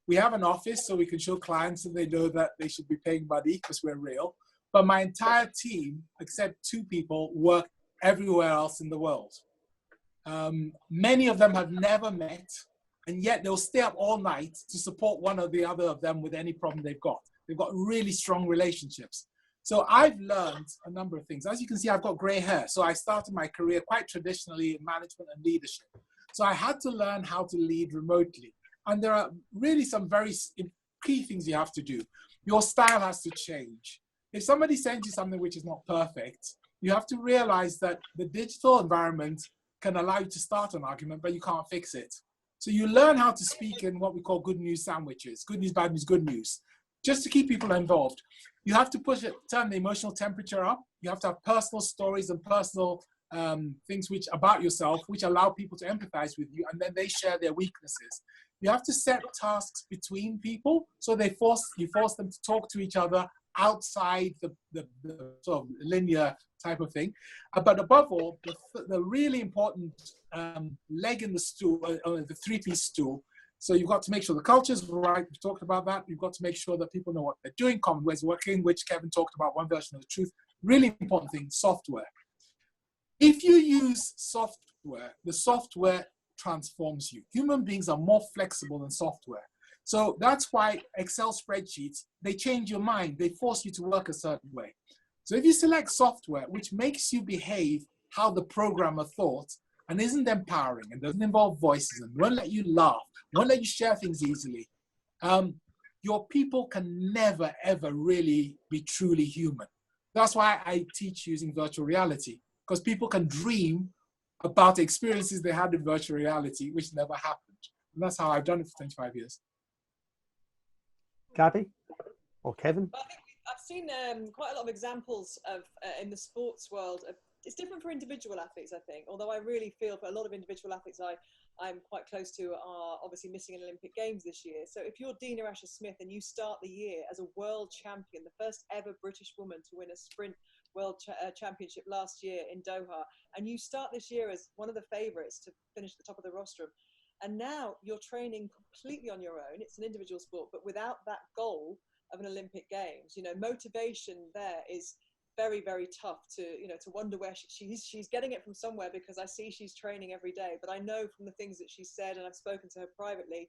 We have an office so we can show clients and they know that they should be paying money because we're real. But my entire team, except 2 people, work everywhere else in the world. Many of them have never met, and yet they'll stay up all night to support one or the other of them with any problem they've got. They've got really strong relationships. So I've learned a number of things. As you can see, I've got gray hair. So I started my career quite traditionally in management and leadership. So I had to learn how to lead remotely. And there are really some very key things you have to do. Your style has to change. If somebody sends you something which is not perfect, you have to realize that the digital environment can allow you to start an argument, but you can't fix it. So you learn how to speak in what we call good news sandwiches. Good news, bad news, good news. Just to keep people involved. You have to turn the emotional temperature up. You have to have personal stories and personal things about yourself, which allow people to empathize with you, and then they share their weaknesses. You have to set tasks between people, so you force them to talk to each other outside the sort of linear type of thing. But above all, the really important leg in the stool, the 3-piece stool. So you've got to make sure the culture's right. We talked about that. You've got to make sure that people know what they're doing, common ways of working, which Kevin talked about, one version of the truth. Really important thing, software. If you use software, the software transforms you. Human beings are more flexible than software. So that's why Excel spreadsheets, they change your mind. They force you to work a certain way. So if you select software, which makes you behave how the programmer thought, and isn't empowering and doesn't involve voices and won't let you laugh, won't let you share things easily, your people can never, ever really be truly human. That's why I teach using virtual reality, because people can dream about experiences they had in virtual reality, which never happened. And that's how I've done it for 25 years. Gabby or Kevin? Well, I think I've seen quite a lot of examples of in the sports world. It's different for individual athletes, I think, although I really feel for a lot of individual athletes I'm quite close to are obviously missing an Olympic Games this year. So if you're Dina Asher-Smith and you start the year as a world champion, the first ever British woman to win a sprint world championship last year in Doha, and you start this year as one of the favourites to finish at the top of the rostrum, and now you're training completely on your own. It's an individual sport, but without that goal of an Olympic Games, you know, motivation there is very, very tough to wonder where she's getting it from somewhere, because I see she's training every day, but I know from the things that she said, and I've spoken to her privately,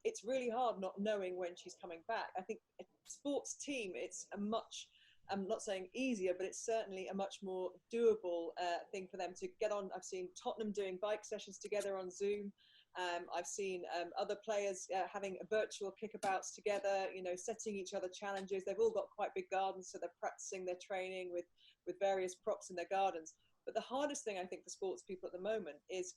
it's really hard not knowing when she's coming back. I think a sports team, it's a much, I'm not saying easier, but it's certainly a much more doable thing for them to get on. I've seen Tottenham doing bike sessions together on Zoom. I've seen other players having virtual kickabouts together, you know, setting each other challenges. They've all got quite big gardens, so they're practicing their training with various props in their gardens. But the hardest thing, I think, for sports people at the moment is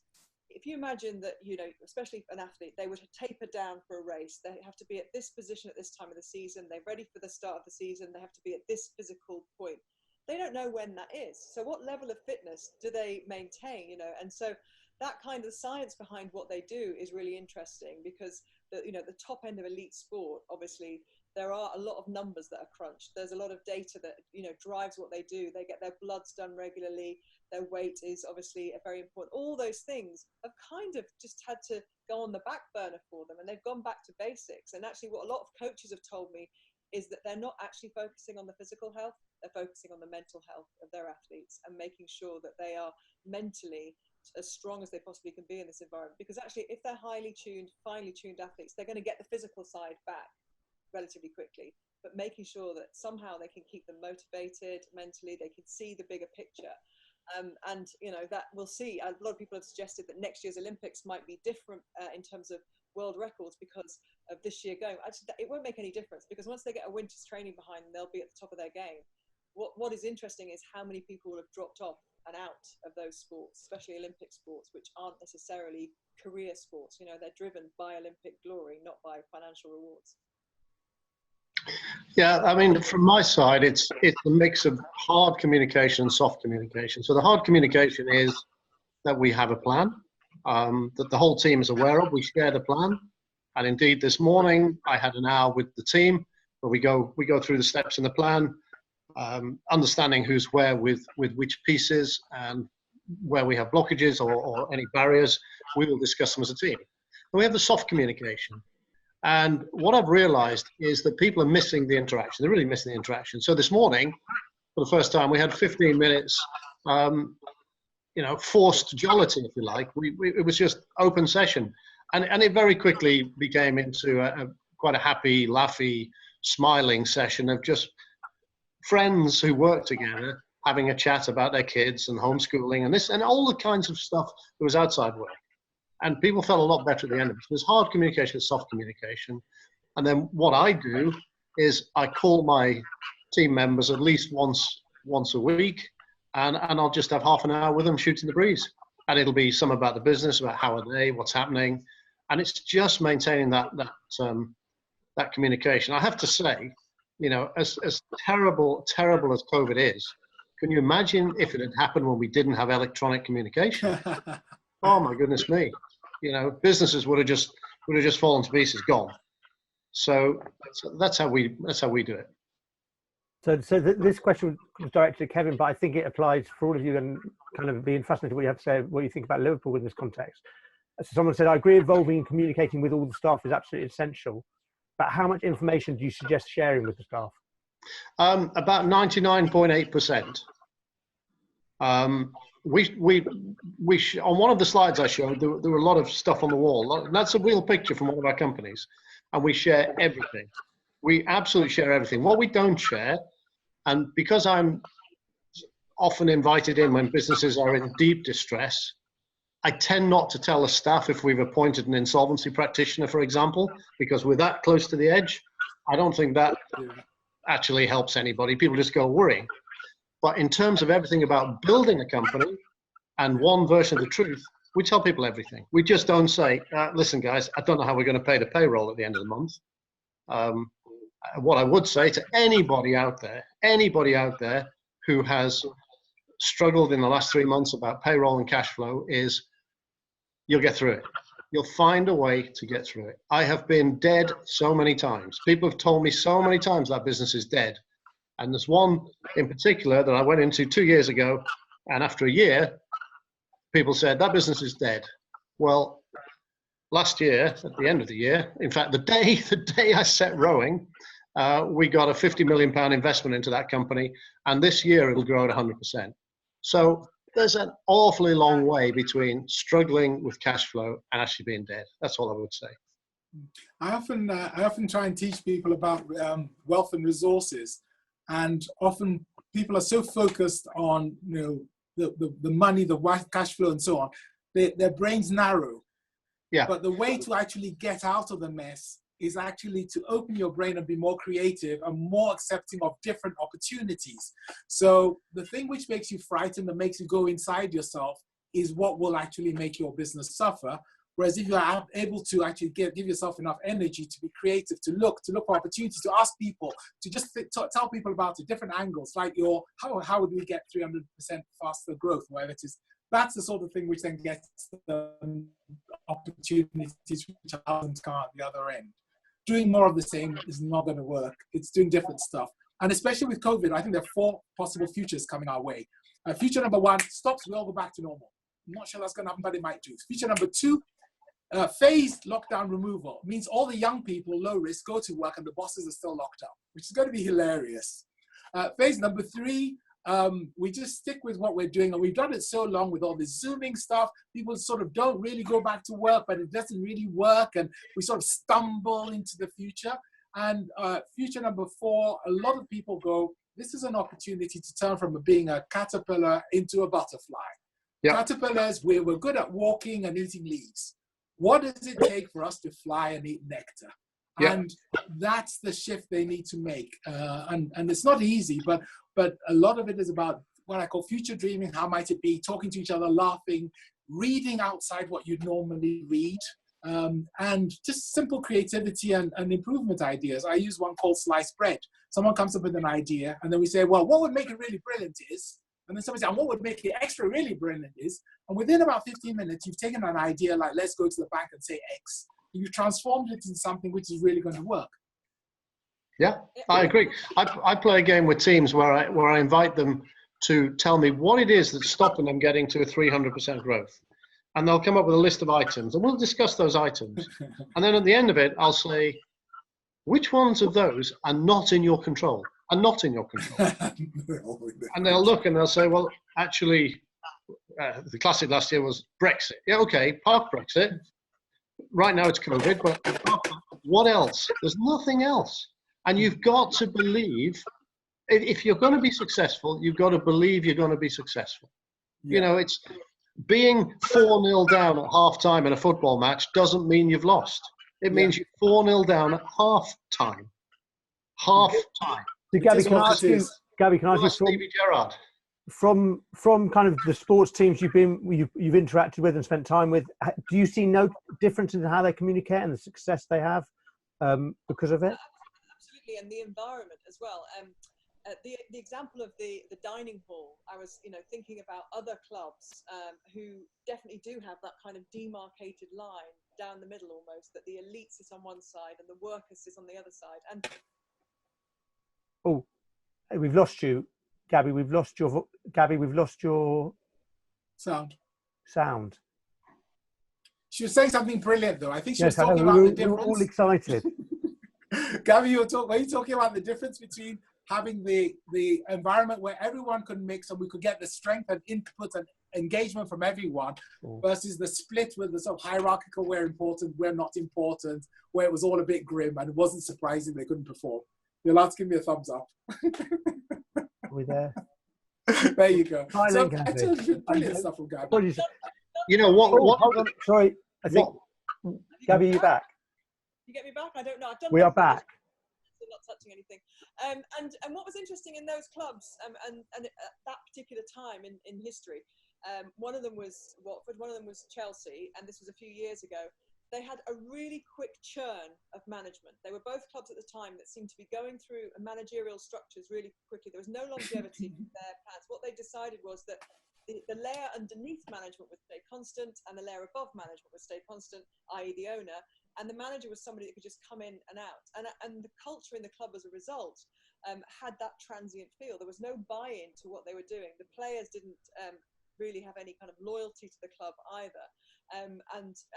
if you imagine that, you know, especially an athlete, they would taper down for a race. They have to be at this position at this time of the season. They're ready for the start of the season. They have to be at this physical point. They don't know when that is. So what level of fitness do they maintain, you know? And so that kind of science behind what they do is really interesting, because the, you know, the top end of elite sport, obviously, there are a lot of numbers that are crunched. There's a lot of data that, you know, drives what they do. They get their bloods done regularly. Their weight is obviously a very important. All those things have kind of just had to go on the back burner for them, and they've gone back to basics. And actually what a lot of coaches have told me is that they're not actually focusing on the physical health. They're focusing on the mental health of their athletes and making sure that they are mentally as strong as they possibly can be in this environment. Because actually, if they're highly tuned, finely tuned athletes, they're going to get the physical side back relatively quickly, but making sure that somehow they can keep them motivated mentally, they can see the bigger picture. And you know, that we'll see. A lot of people have suggested that next year's Olympics might be different in terms of world records because of this year going. Actually, it won't make any difference, because once they get a winter's training behind them, they'll be at the top of their game. What is interesting is how many people will have dropped off and out of those sports, especially Olympic sports, which aren't necessarily career sports. You know, they're driven by Olympic glory, not by financial rewards. Yeah, I mean, from my side, it's a mix of hard communication and soft communication. So the hard communication is that we have a plan that the whole team is aware of. We share the plan, and indeed, this morning I had an hour with the team where we go through the steps in the plan, understanding who's where with which pieces, and where we have blockages or any barriers. We will discuss them as a team. And we have the soft communication. And what I've realized is that people are missing the interaction. They're really missing the interaction. So this morning, for the first time, we had 15 minutes, you know, forced jollity, if you like. It was just open session. And it very quickly became into quite a happy, laughy, smiling session of just friends who work together having a chat about their kids and homeschooling and this and all the kinds of stuff that was outside work. And people felt a lot better at the end of it. There's hard communication, soft communication. And then what I do is I call my team members at least once a week, and I'll just have half an hour with them shooting the breeze. And it'll be some about the business, about how are they, what's happening. And it's just maintaining that communication. I have to say, you know, as terrible as COVID is, can you imagine if it had happened when we didn't have electronic communication? Oh my goodness me! You know, businesses would have just fallen to pieces, gone. So that's how we do it. So this question was directed to Kevin, but I think it applies for all of you, and kind of being fascinated what you have to say, what you think about Liverpool in this context. So someone said, I agree, involving and communicating with all the staff is absolutely essential. But how much information do you suggest sharing with the staff? About 99.8%. On one of the slides I showed, there were a lot of stuff on the wall. That's a real picture from one of our companies, and we share everything. We absolutely share everything. What we don't share, and because I'm often invited in when businesses are in deep distress, I tend not to tell the staff if we've appointed an insolvency practitioner, for example, because we're that close to the edge. I don't think that actually helps anybody. People just go worrying. But in terms of everything about building a company and one version of the truth, we tell people everything. We just don't say, listen, guys, I don't know how we're going to pay the payroll at the end of the month. What I would say to anybody out there who has struggled in the last 3 months about payroll and cash flow is you'll get through it. You'll find a way to get through it. I have been dead so many times. People have told me so many times that business is dead. And there's one in particular that I went into 2 years ago, and after a year, people said, that business is dead. Well, last year, at the end of the year, in fact, the day I set rowing, we got a £50 million investment into that company, and this year it'll grow at 100%. So there's an awfully long way between struggling with cash flow and actually being dead. That's all I would say. I often try and teach people about wealth and resources. And often people are so focused on, you know, the money, the cash flow, and so on. Their brains narrow. Yeah. But the way to actually get out of the mess is actually to open your brain and be more creative and more accepting of different opportunities. So the thing which makes you frightened and makes you go inside yourself is what will actually make your business suffer. Whereas if you are able to actually give yourself enough energy to be creative, to look for opportunities, to ask people, to just tell people about it, different angles, like how would we get 300% faster growth, whatever it is. That's the sort of thing which then gets the opportunities which haven't come out the other end. Doing more of the same is not going to work. It's doing different stuff. And especially with COVID, I think there are 4 possible futures coming our way. Future number 1, stops, we all go back to normal. I'm not sure that's going to happen, but it might do. Future number 2, phased lockdown removal means all the young people, low risk, go to work and the bosses are still locked up, which is going to be hilarious. Phase number 3, we just stick with what we're doing, and we've done it so long with all this Zooming stuff. People sort of don't really go back to work, but it doesn't really work, and we sort of stumble into the future. And future number 4, a lot of people go, this is an opportunity to turn from being a caterpillar into a butterfly. Yep. Caterpillars, we're good at walking and eating leaves. What does it take for us to fly and eat nectar? Yep. And that's the shift they need to make. And it's not easy, but a lot of it is about what I call future dreaming. How might it be? Talking to each other, laughing, reading outside what you'd normally read, and just simple creativity and improvement ideas. I use one called sliced bread. Someone comes up with an idea, and then we say, well, what would make it really brilliant is, and then somebody says, what would make it extra really brilliant is, and within about 15 minutes, you've taken an idea like, let's go to the bank and say X. You've transformed it into something which is really going to work. Yeah, I agree. I play a game with teams where I invite them to tell me what it is that's stopping them getting to a 300% growth. And they'll come up with a list of items, and we'll discuss those items. And then at the end of it, I'll say, which ones of those are not in your control? Are not in your control? And they'll look and they'll say, well, actually, the classic last year was Brexit. Yeah, okay, park Brexit. Right now it's COVID, but what else? There's nothing else. And you've got to believe, if you're going to be successful, you've got to believe you're going to be successful. Yeah. You know, it's being 4-0 down at half-time in a football match doesn't mean you've lost. It means you're 4-0 down at half-time. Half-time. So Gabby, can I ask you, Stevie Gerrard. From kind of the sports teams you've interacted with and spent time with, do you see no difference in how they communicate and the success they have because of it? Absolutely, and the environment as well. The example of the dining hall, I was thinking about other clubs who definitely do have that kind of demarcated line down the middle almost, that the elite sits on one side and the workers sit on the other side. And oh, hey, we've lost you, Gabby. We've lost your sound. She was saying something brilliant, though. I think she was talking about the difference. We were all excited. Gabby, were you talking about the difference between having the environment where everyone could mix and we could get the strength and input and engagement from everyone versus the split with the sort of hierarchical, we're important, we're not important, where it was all a bit grim and it wasn't surprising they couldn't perform. You're allowed to give me a thumbs up. Are we there? There you go. Silent, so I told you brilliant stuff from Gabby. You know what? Hold on. Sorry, I think Gabby, you back? You get me back? I don't know. We are back. Not touching anything. And what was interesting in those clubs and at that particular time in history, one of them was Watford, one of them was Chelsea, and this was a few years ago. They had a really quick churn of management. They were both clubs at the time that seemed to be going through managerial structures really quickly. There was no longevity in their plans. What they decided was that the layer underneath management would stay constant and the layer above management would stay constant, i.e. the owner. And the manager was somebody that could just come in and out. And the culture in the club as a result had that transient feel. There was no buy-in to what they were doing. The players didn't really have any kind of loyalty to the club either. And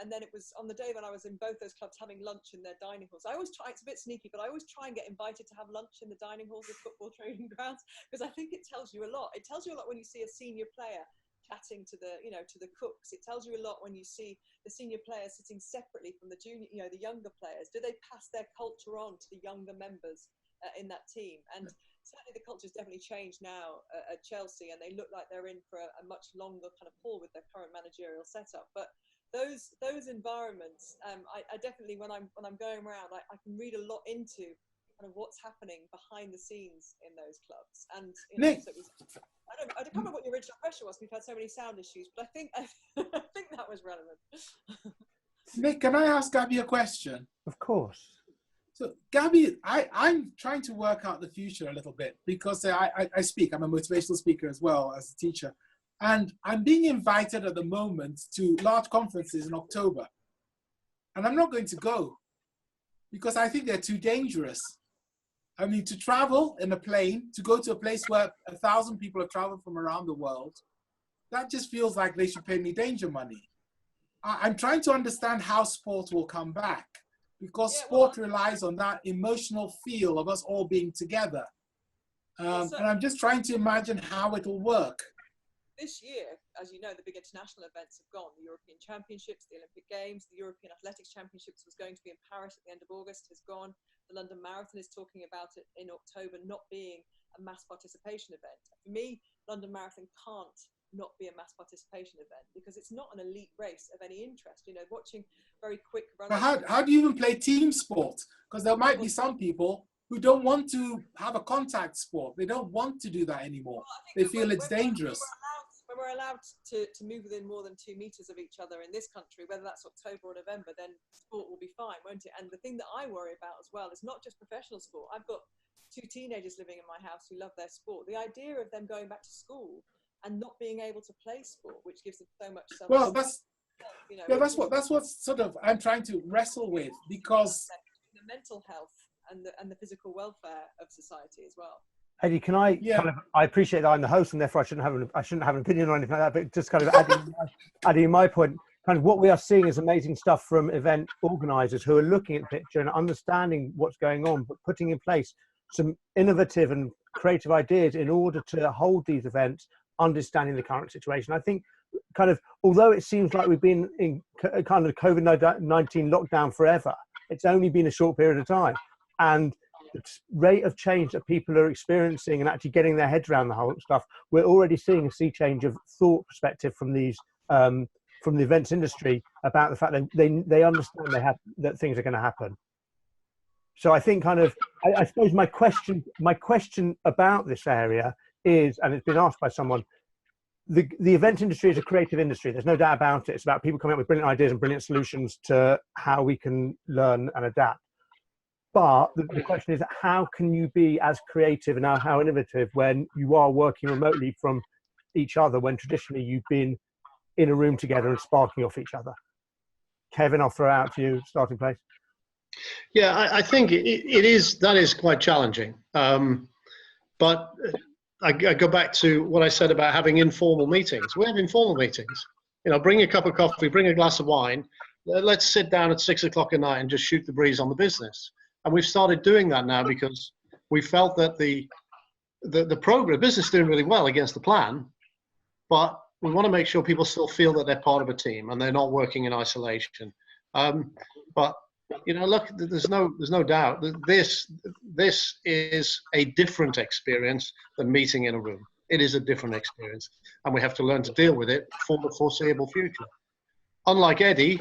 then it was on the day when I was in both those clubs having lunch in their dining halls. I always try, it's a bit sneaky, but I always try and get invited to have lunch in the dining halls of football training grounds, because I think it tells you a lot. It tells you a lot when you see a senior player chatting to the cooks. It tells you a lot when you see the senior players sitting separately from the junior, the younger players. Do they pass their culture on to the younger members in that team? And certainly the culture's definitely changed now at Chelsea, and they look like they're in for a much longer kind of haul with their current managerial setup. But those environments, I definitely, when I'm going around, I can read a lot into kind of what's happening behind the scenes in those clubs. And Nick, so it was, I don't remember what your original question was. We've had so many sound issues, but I think that was relevant. Nick, can I ask Gabby a question? Of course. So Gabby, I'm trying to work out the future a little bit because I speak. I'm a motivational speaker as well as a teacher. And I'm being invited at the moment to large conferences in October. And I'm not going to go because I think they're too dangerous. I mean, to travel in a plane, to go to a place where 1,000 people have traveled from around the world, that just feels like they should pay me danger money. I'm trying to understand how sport will come back because sport relies on that emotional feel of us all being together. And I'm just trying to imagine how it'll work. This year, as you know, the big international events have gone. The European Championships, the Olympic Games, the European Athletics Championships was going to be in Paris at the end of August, has gone. The London Marathon is talking about it in October not being a mass participation event. For me, London Marathon can't not be a mass participation event because it's not an elite race of any interest. You know, watching very quick runners. But how do you even play team sport? Because there might be some people who don't want to have a contact sport. They don't want to do that anymore. Well, they feel it's dangerous. When we're allowed to move within more than 2 meters of each other in this country, whether that's October or November, then sport will be fine, won't it? And the thing that I worry about as well is not just professional sport. I've got 2 teenagers living in my house who love their sport. The idea of them going back to school and not being able to play sport, which gives them so much self. Well, that's what sort of I'm trying to wrestle with because the mental health and the physical welfare of society as well. Eddie, can I kind of, I appreciate that I'm the host and therefore I shouldn't have an opinion or anything like that, but just kind of adding my point, kind of what we are seeing is amazing stuff from event organizers who are looking at the picture and understanding what's going on, but putting in place some innovative and creative ideas in order to hold these events, understanding the current situation. I think kind of, although it seems like we've been in kind of COVID-19 lockdown forever, it's only been a short period of time. And the rate of change that people are experiencing and actually getting their heads around the whole stuff, we're already seeing a sea change of thought perspective from these from the events industry about the fact that they understand that things are going to happen. So I think kind of I suppose my question about this area is, and it's been asked by someone, the event industry is a creative industry. There's no doubt about it. It's about people coming up with brilliant ideas and brilliant solutions to how we can learn and adapt. But the question is, how can you be as creative and how innovative when you are working remotely from each other, when traditionally you've been in a room together and sparking off each other? Kevin, I'll throw out to you, starting place. Yeah, I think that is quite challenging. But I go back to what I said about having informal meetings. We have informal meetings. You know, bring a cup of coffee, bring a glass of wine. Let's sit down at 6 o'clock at night and just shoot the breeze on the business. And we've started doing that now because we felt that the business is doing really well against the plan, but we want to make sure people still feel that they're part of a team and they're not working in isolation. But you know, look, there's no doubt that this is a different experience than meeting in a room. It is a different experience, and we have to learn to deal with it for the foreseeable future. Unlike Eddie,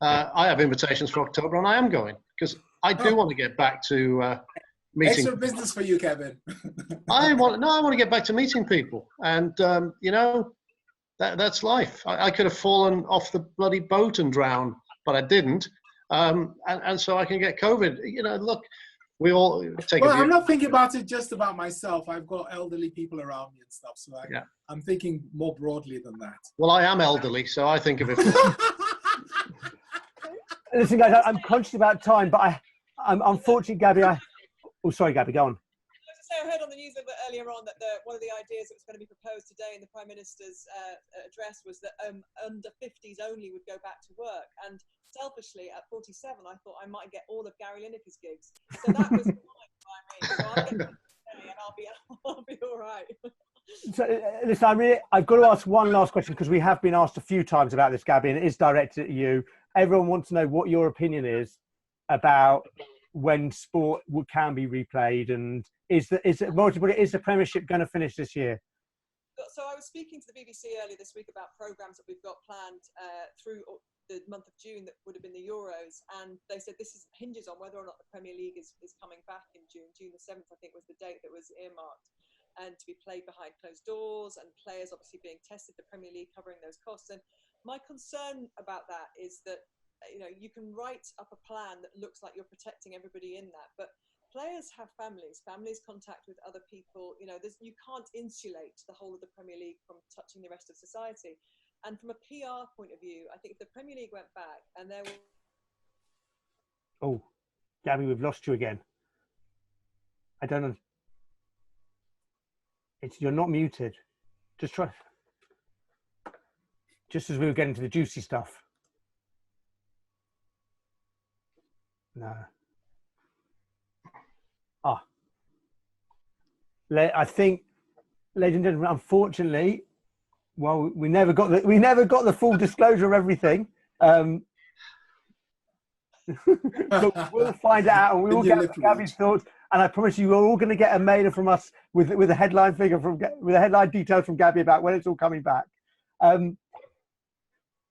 I have invitations for October, and I am going because I do want to get back to meeting. Extra business for you, Kevin. I want to get back to meeting people, and you know, that's life. I could have fallen off the bloody boat and drowned, but I didn't. And so I can get COVID. You know, look, we all take. Well, I'm not thinking about it just about myself. I've got elderly people around me and stuff, so I'm thinking more broadly than that. Well, I am elderly, so I think of it. Listen, guys, I'm conscious about time, but I'm unfortunately, Gabby. Oh, sorry, Gabby, go on. I heard on the news a bit earlier on that one of the ideas that was going to be proposed today in the Prime Minister's address was that under 50s only would go back to work. And selfishly, at 47, I thought I might get all of Gary Lineker's gigs. So that was fine by me. So I'll get back today and I'll be all right. So, listen, I've got to ask one last question because we have been asked a few times about this, Gabby, and it is directed at you. Everyone wants to know what your opinion is about when sport can be replayed, and is the Premiership going to finish this year? So I was speaking to the BBC earlier this week about programmes that we've got planned through the month of June that would have been the Euros, and they said this hinges on whether or not the Premier League is coming back in June. June the 7th, I think, was the date that was earmarked, and to be played behind closed doors, and players obviously being tested, the Premier League covering those costs. And my concern about that is that, you know, you can write up a plan that looks like you're protecting everybody in that, but players have families contact with other people. You know, you can't insulate the whole of the Premier League from touching the rest of society. And from a PR point of view, I think if the Premier League went back and there were... Oh, Gabby, we've lost you again. I don't know. You're not muted. Just try. Just as we were getting to the juicy stuff. No. I think, ladies and gentlemen, unfortunately, well, we never got the full disclosure of everything. But we'll find out, and we will get Gabby's thoughts. And I promise you, we're all going to get a mailer from us with a headline figure with a headline details from Gabby about when it's all coming back.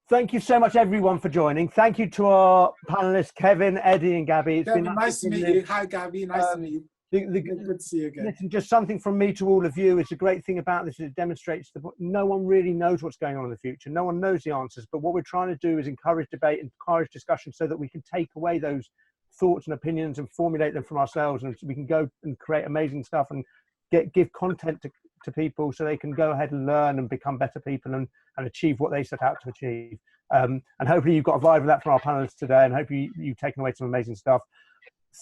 Thank you so much, everyone, for joining. Thank you to our panelists, Kevin, Eddie, and Gabby. It's been nice to meet you. Hi, Gabby. Nice to meet you. Good to see you again. Listen, just something from me to all of you. It's a great thing about this. It demonstrates that no one really knows what's going on in the future. No one knows the answers. But what we're trying to do is encourage debate, encourage discussion, so that we can take away those thoughts and opinions and formulate them from ourselves, and we can go and create amazing stuff and give content to people so they can go ahead and learn and become better people and achieve what they set out to achieve. And hopefully you've got a vibe of that from our panelists today, and hope you've taken away some amazing stuff.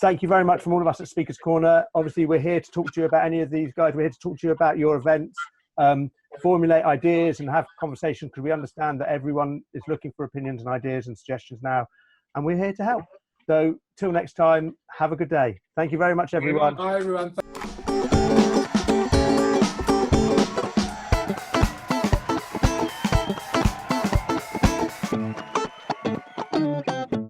Thank you very much from all of us at Speakers Corner. Obviously, we're here to talk to you about any of these guys. We're here to talk to you about your events, formulate ideas and have conversations, because we understand that everyone is looking for opinions and ideas and suggestions now, and we're here to help. So till next time, have a good day. Thank you very much, everyone. Bye, everyone.